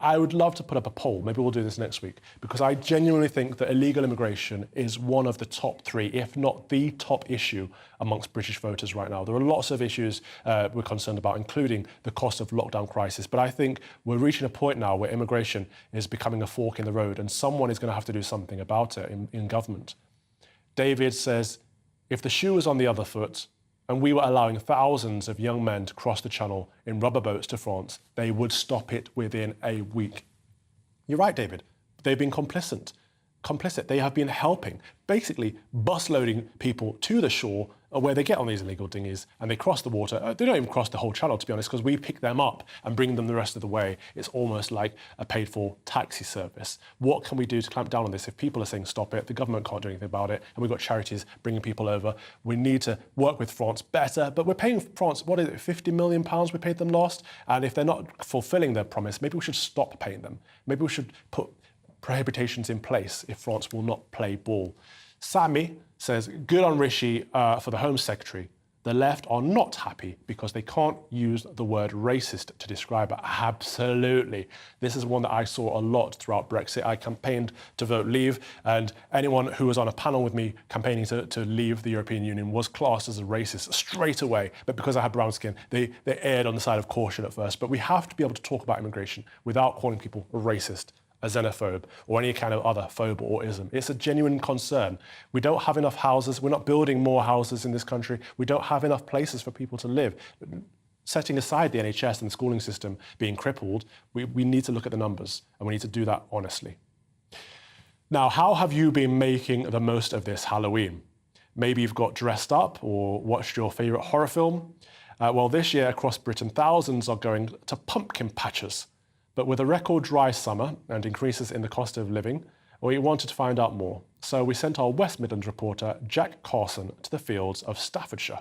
I would love to put up a poll, maybe we'll do this next week, because I genuinely think that illegal immigration is one of the top 3, if not the top issue amongst British voters right now. There are lots of issues we're concerned about, including the cost of lockdown crisis, but I think we're reaching a point now where immigration is becoming a fork in the road, and someone is going to have to do something about it in government. David says, if the shoe was on the other foot and we were allowing thousands of young men to cross the channel in rubber boats to France, they would stop it within a week. You're right, David. They've been complicit. They have been helping, basically busloading people to the shore where they get on these illegal dinghies and they cross the water. They don't even cross the whole channel, to be honest, because we pick them up and bring them the rest of the way. It's almost like a paid-for taxi service. What can we do to clamp down on this? If people are saying stop it, the government can't do anything about it, and we've got charities bringing people over. We need to work with France better, but we're paying France, what is it, £50 million we paid them last? And if they're not fulfilling their promise, maybe we should stop paying them. Maybe we should put prohibitions in place if France will not play ball. Sammy says, good on Rishi for the Home Secretary. The left are not happy because they can't use the word racist to describe it. Absolutely. This is one that I saw a lot throughout Brexit. I campaigned to vote leave, and anyone who was on a panel with me campaigning to leave the European Union was classed as a racist straight away. But because I had brown skin, they erred on the side of caution at first. But we have to be able to talk about immigration without calling people racist, a xenophobe, or any kind of other phobe or ism. It's a genuine concern. We don't have enough houses. We're not building more houses in this country. We don't have enough places for people to live. Setting aside the NHS and the schooling system being crippled, we need to look at the numbers, and we need to do that honestly. Now, how have you been making the most of this Halloween? Maybe you've got dressed up or watched your favourite horror film. Well, this year across Britain, thousands are going to pumpkin patches. But with a record dry summer and increases in the cost of living, we wanted to find out more. So we sent our West Midlands reporter, Jack Carson, to the fields of Staffordshire.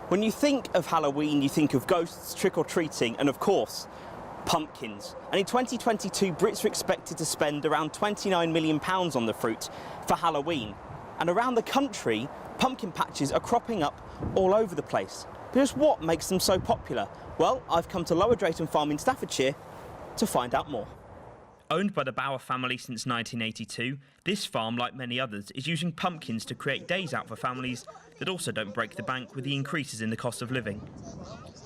When you think of Halloween, you think of ghosts, trick-or-treating, and of course, pumpkins. And in 2022, Brits are expected to spend around £29 million on the fruit for Halloween. And around the country, pumpkin patches are cropping up all over the place. But just what makes them so popular? Well, I've come to Lower Drayton Farm in Staffordshire to find out more. Owned by the Bauer family since 1982, this farm, like many others, is using pumpkins to create days out for families that also don't break the bank with the increases in the cost of living.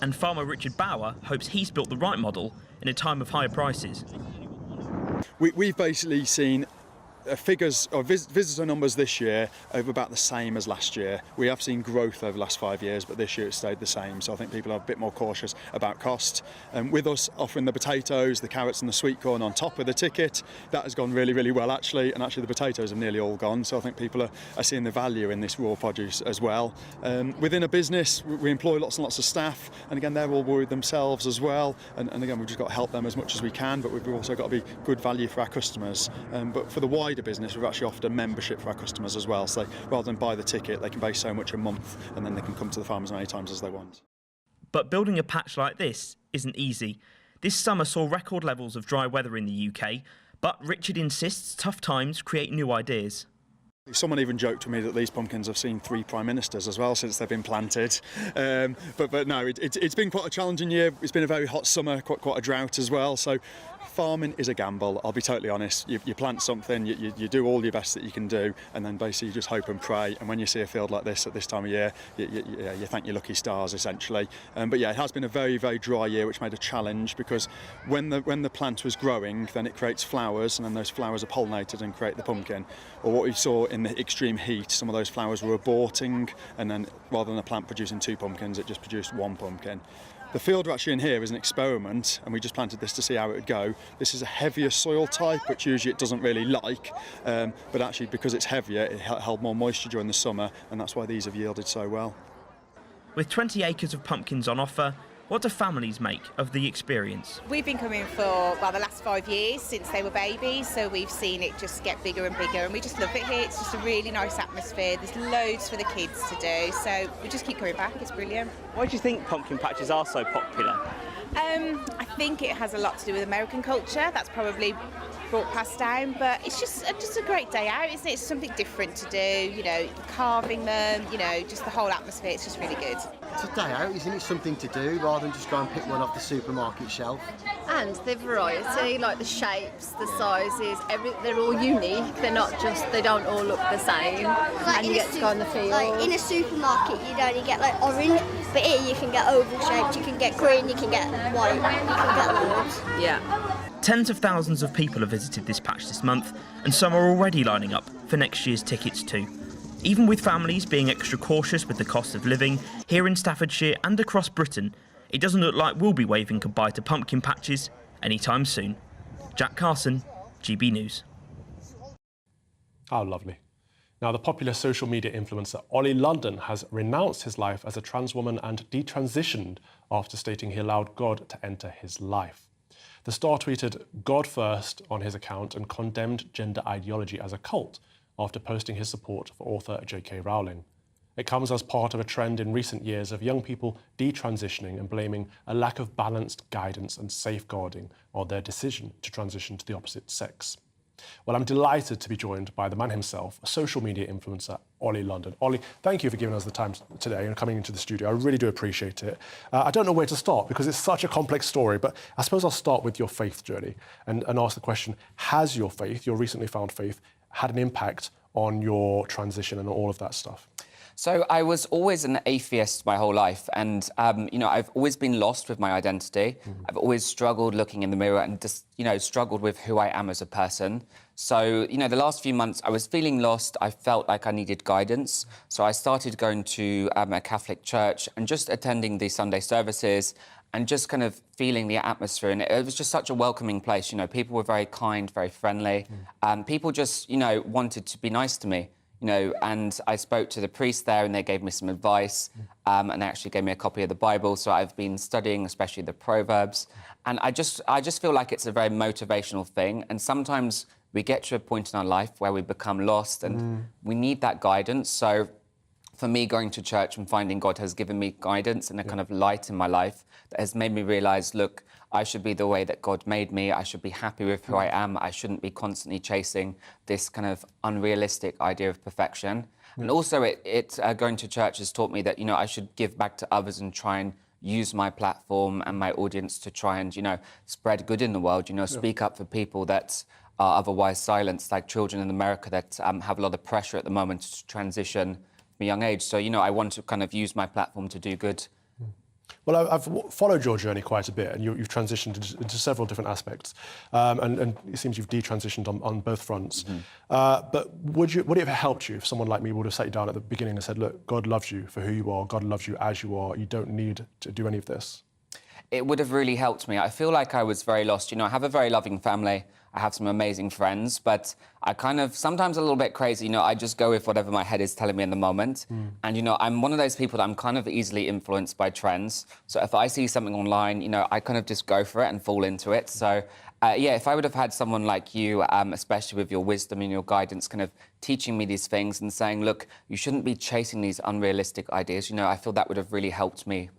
And farmer Richard Bauer hopes he's built the right model in a time of higher prices. We've basically seen figures of visitor numbers this year over about the same as last year. We have seen growth over the last 5 years, but this year it stayed the same. So I think people are a bit more cautious about cost. With us offering the potatoes, the carrots and the sweet corn on top of the ticket, that has gone really, really well actually. And actually the potatoes have nearly all gone. So I think people are seeing the value in this raw produce as well. Within a business, we employ lots and lots of staff. And again, they're all worried themselves as well. And again, we've just got to help them as much as we can, but we've also got to be good value for our customers. But for the wider business, we've actually offered a membership for our customers as well. So rather than buy the ticket, they can pay so much a month and then they can come to the farm as many times as they want. But building a patch like this isn't easy. This summer saw record levels of dry weather in the UK, but Richard insists tough times create new ideas. Someone even joked with me that these pumpkins have seen 3 prime ministers as well since they've been planted. But no, it's been quite a challenging year. It's been a very hot summer, quite a drought as well. So farming is a gamble, I'll be totally honest. You plant something, you do all your best that you can do, and then basically you just hope and pray. And when you see a field like this at this time of year, you thank your lucky stars essentially. But yeah, it has been a very, very dry year, which made a challenge because when the plant was growing, then it creates flowers, and then those flowers are pollinated and create the pumpkin. Or what we saw in the extreme heat, some of those flowers were aborting, and then rather than the plant producing 2 pumpkins, it just produced 1 pumpkin. The field we're actually in here is an experiment, and we just planted this to see how it would go. This is a heavier soil type, which usually it doesn't really like, but actually because it's heavier, it held more moisture during the summer, and that's why these have yielded so well. With 20 acres of pumpkins on offer, what do families make of the experience? We've been coming for, well, the last 5 years since they were babies, so we've seen it just get bigger and bigger, and we just love it here. It's just a really nice atmosphere. There's loads for the kids to do, so we just keep coming back. It's brilliant. Why do you think pumpkin patches are so popular? I think it has a lot to do with American culture. That's probably brought past down, but it's just a great day out, isn't it? It's something different to do, you know, carving them, you know, just the whole atmosphere. It's just really good. It's a day out, isn't it? Something to do rather than just go and pick one off the supermarket shelf. And the variety, like the shapes, the sizes, they're all unique. They're not just, they don't all look the same. Like and you get to go in the field. Like in a supermarket, you'd only get like orange, but here you can get oval shaped, you can get green, you can get white, you can get loads. Yeah. Tens of thousands of people have visited this patch this month, and some are already lining up for next year's tickets too. Even with families being extra cautious with the cost of living, here in Staffordshire and across Britain, it doesn't look like we'll be waving goodbye to pumpkin patches anytime soon. Jack Carson, GB News. How lovely. Now, the popular social media influencer Ollie London has renounced his life as a trans woman and detransitioned after stating he allowed God to enter his life. The star tweeted "God first" on his account and condemned gender ideology as a cult after posting his support for author J.K. Rowling. It comes as part of a trend in recent years of young people detransitioning and blaming a lack of balanced guidance and safeguarding on their decision to transition to the opposite sex. Well, I'm delighted to be joined by the man himself, a social media influencer, Ollie London. Ollie, thank you for giving us the time today and coming into the studio. I really do appreciate it. I don't know where to start because it's such a complex story, but I suppose I'll start with your faith journey and ask the question, has your faith, your recently found faith, had an impact on your transition and all of that stuff? So I was always an atheist my whole life, and I've always been lost with my identity. I've always struggled looking in the mirror and just, struggled with who I am as a person. So, the last few months I was feeling lost. I felt like I needed guidance. So I started going to a Catholic church and just attending the Sunday services and just kind of feeling the atmosphere. And it was just such a welcoming place. People were very kind, very friendly. People just, wanted to be nice to me. And I spoke to the priest there and they gave me some advice and they actually gave me a copy of the Bible. So I've been studying, especially the Proverbs. And I just feel like it's a very motivational thing. And sometimes we get to a point in our life where we become lost and we need that guidance. So for me, going to church and finding God has given me guidance and a kind of light in my life that has made me realise, look, I should be the way that God made me. I should be happy with who I am. I shouldn't be constantly chasing this kind of unrealistic idea of perfection. And also, going to church has taught me that, I should give back to others and try and use my platform and my audience to try and, spread good in the world, speak up for people that are otherwise silenced, like children in America that have a lot of pressure at the moment to transition from a young age. So, I want to kind of use my platform to do good. Well, I've followed your journey quite a bit, and you've transitioned into several different aspects, and it seems you've detransitioned on both fronts. But would it have helped you if someone like me would have sat you down at the beginning and said, look, God loves you for who you are, God loves you as you are, you don't need to do any of this? It would have really helped me. I feel like I was very lost. I have a very loving family. I have some amazing friends, but I kind of, sometimes a little bit crazy, I just go with whatever my head is telling me in the moment. And, I'm one of those people that I'm kind of easily influenced by trends. So if I see something online, I kind of just go for it and fall into it. So, if I would have had someone like you, especially with your wisdom and your guidance, kind of teaching me these things and saying, look, you shouldn't be chasing these unrealistic ideas, I feel that would have really helped me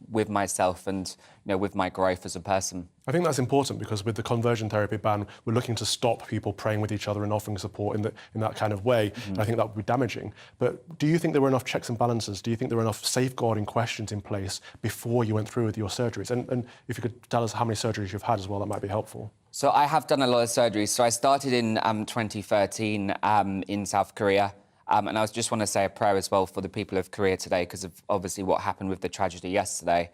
with myself and, with my growth as a person. I think that's important because with the conversion therapy ban, we're looking to stop people praying with each other and offering support in that kind of way. And I think that would be damaging. But do you think there were enough checks and balances? Do you think there were enough safeguarding questions in place before you went through with your surgeries? And if you could tell us how many surgeries you've had as well, that might be helpful. So I have done a lot of surgeries. So I started in 2013 in South Korea. And I just want to say a prayer as well for the people of Korea today because of obviously what happened with the tragedy yesterday.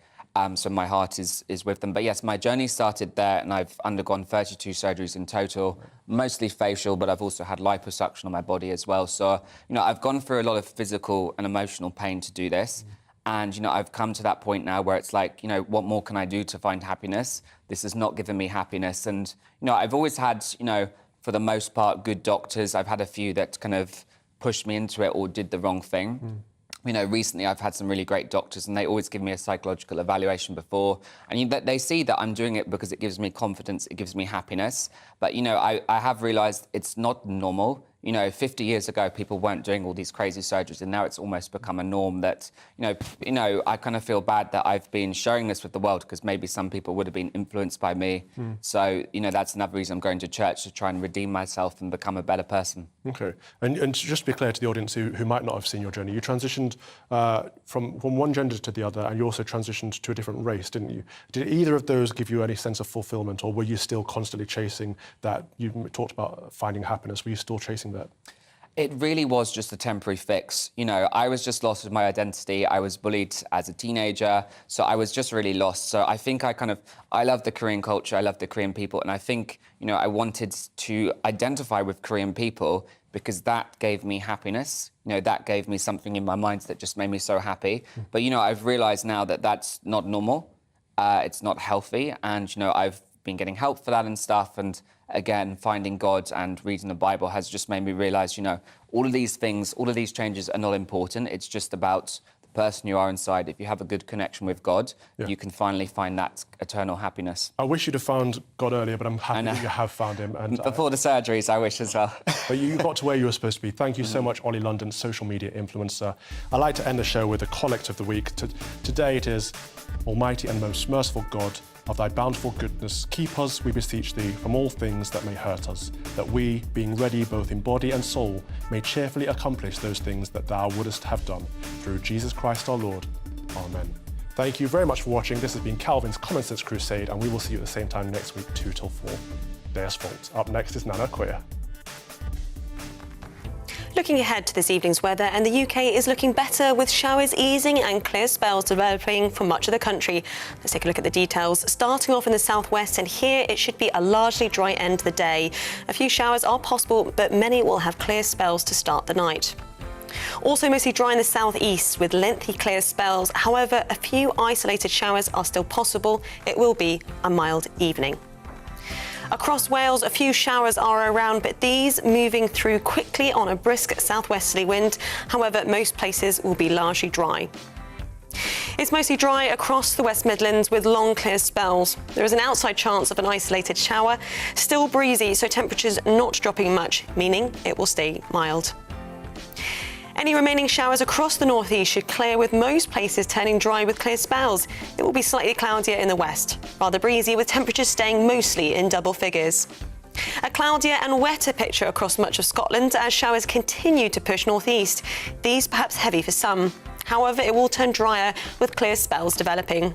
So my heart is with them. But yes, my journey started there and I've undergone 32 surgeries in total, mostly facial, but I've also had liposuction on my body as well. So, I've gone through a lot of physical and emotional pain to do this. And, you know, I've come to that point now where it's like, you know, what more can I do to find happiness? This has not given me happiness. And, you know, I've always had, you know, for the most part, good doctors. I've had a few that kind of pushed me into it or did the wrong thing. You know, recently I've had some really great doctors and they always give me a psychological evaluation before. And they see that I'm doing it because it gives me confidence, it gives me happiness. But, you know, I have realised it's not normal. You know, 50 years ago, people weren't doing all these crazy surgeries, and now it's almost become a norm that, you know, I kind of feel bad that I've been sharing this with the world because maybe some people would have been influenced by me. So, you know, that's another reason I'm going to church, to try and redeem myself and become a better person. Okay. And just to be clear to the audience who might not have seen your journey, you transitioned from one gender to the other, and you also transitioned to a different race, didn't you? Did either of those give you any sense of fulfillment, or were you still constantly chasing that? You talked about finding happiness. Were you still chasing that? It really was just a temporary fix. You know, I was just lost with my identity. I was bullied as a teenager, so I was just really lost. So I think I love the Korean culture, I love the Korean people, and I think, you know, I wanted to identify with Korean people because that gave me happiness. You know, that gave me something in my mind that just made me so happy. But, you know, I've realised now that that's not normal. It's not healthy, and, you know, I've been getting help for that and stuff, and again, finding God and reading the Bible has just made me realise, you know, all of these things, all of these changes are not important. It's just about the person you are inside. If you have a good connection with God, you can finally find that eternal happiness. I wish you'd have found God earlier, but I'm happy that you have found him. And before the surgeries, I wish as well. But you got to where you were supposed to be. Thank you so much, Ollie London, social media influencer. I like to end the show with a collect of the week. Today it is, Almighty and most merciful God, of thy bountiful goodness, keep us, we beseech thee, from all things that may hurt us, that we, being ready both in body and soul, may cheerfully accomplish those things that thou wouldest have done. Through Jesus Christ our Lord. Amen. Thank you very much for watching. This has been Calvin's Common Sense Crusade, and we will see you at the same time next week, 2 till 4. Deus Fault. Up next is Nana Queer. Looking ahead to this evening's weather, and the UK is looking better with showers easing and clear spells developing for much of the country. Let's take a look at the details. Starting off in the southwest, and here it should be a largely dry end to the day. A few showers are possible, but many will have clear spells to start the night. Also mostly dry in the southeast with lengthy clear spells. However, a few isolated showers are still possible. It will be a mild evening. Across Wales, a few showers are around, but these moving through quickly on a brisk southwesterly wind. However, most places will be largely dry. It's mostly dry across the West Midlands with long clear spells. There is an outside chance of an isolated shower. Still breezy, so temperatures not dropping much, meaning it will stay mild. Any remaining showers across the northeast should clear, with most places turning dry with clear spells. It will be slightly cloudier in the west, rather breezy with temperatures staying mostly in double figures. A cloudier and wetter picture across much of Scotland as showers continue to push northeast. These perhaps heavy for some. However, it will turn drier with clear spells developing.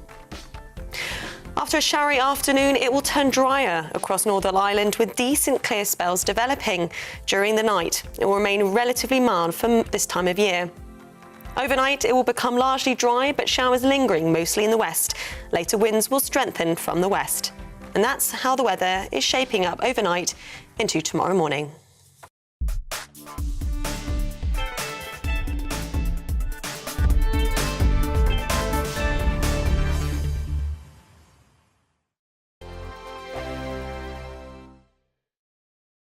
After a showery afternoon, it will turn drier across Northern Ireland with decent clear spells developing. During the night, it will remain relatively mild for this time of year. Overnight, it will become largely dry, but showers lingering mostly in the west. Later winds will strengthen from the west. And that's how the weather is shaping up overnight into tomorrow morning.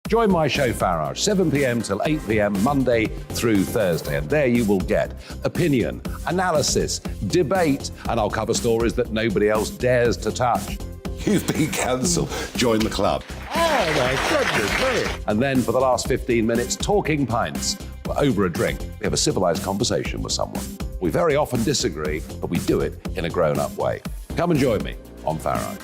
Join my show Farage, 7 p.m. till 8 p.m. Monday through Thursday, and there you will get opinion, analysis, debate, and I'll cover stories that nobody else dares to touch. You've been cancelled. Join the club. Oh my goodness, brilliant. And then for the last 15 minutes, talking pints. We're over a drink. We have a civilised conversation with someone. We very often disagree, but we do it in a grown-up way. Come and join me on Farage.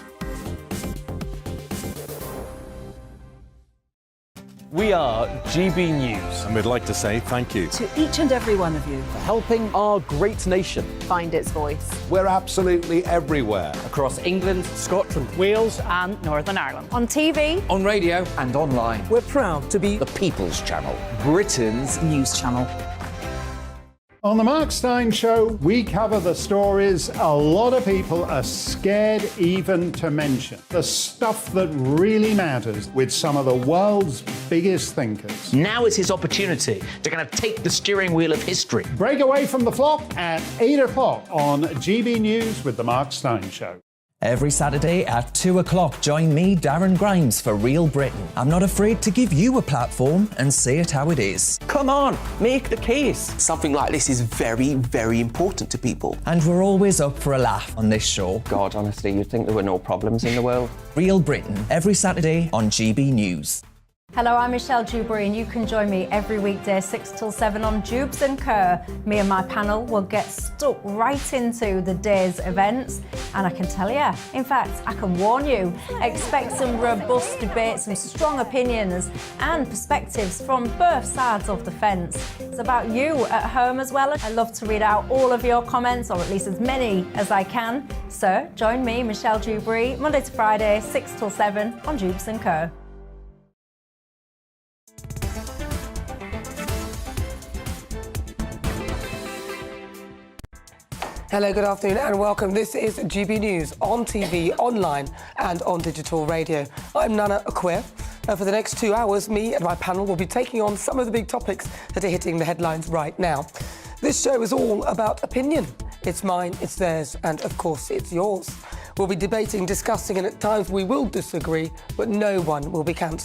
We are GB News. And we'd like to say thank you To each and every one of you for helping our great nation find its voice. We're absolutely everywhere. Across England, Scotland, Wales and Northern Ireland. On TV, on radio and online. we're proud to be The People's Channel. Britain's news channel. On the Mark Steyn Show, we cover the stories a lot of people are scared even to mention. The stuff that really matters with some of the world's biggest thinkers. Now is his opportunity to kind of take the steering wheel of history. Break away from the flop at 8 o'clock on GB News with the Mark Steyn Show. Every Saturday at 2 o'clock, join me, Darren Grimes, for Real Britain. I'm not afraid to give you a platform and say it how it is. Come on, make the case. Something like this is very, very important to people. And we're always up for a laugh on this show. God, honestly, you'd think there were no problems in the world. Real Britain, every Saturday on GB News. Hello, I'm Michelle Dewberry, and you can join me every weekday 6 till 7 on Jubes and Kerr. Me and my panel will get stuck right into the day's events, and I can tell you, in fact, I can warn you, expect some robust debates, some strong opinions and perspectives from both sides of the fence. It's about you at home as well. I love to read out all of your comments, or at least as many as I can. So join me, Michelle Dewberry, Monday to Friday, 6 till 7 on Jubes and Kerr. Hello, good afternoon and welcome. This is GB News on TV, online and on digital radio. I'm Nana Akwe. For the next 2 hours, me and my panel will be taking on some of the big topics that are hitting the headlines right now. This show is all about opinion. It's mine, it's theirs, and of course it's yours. We'll be debating, discussing, and at times we will disagree, but no one will be cancelled.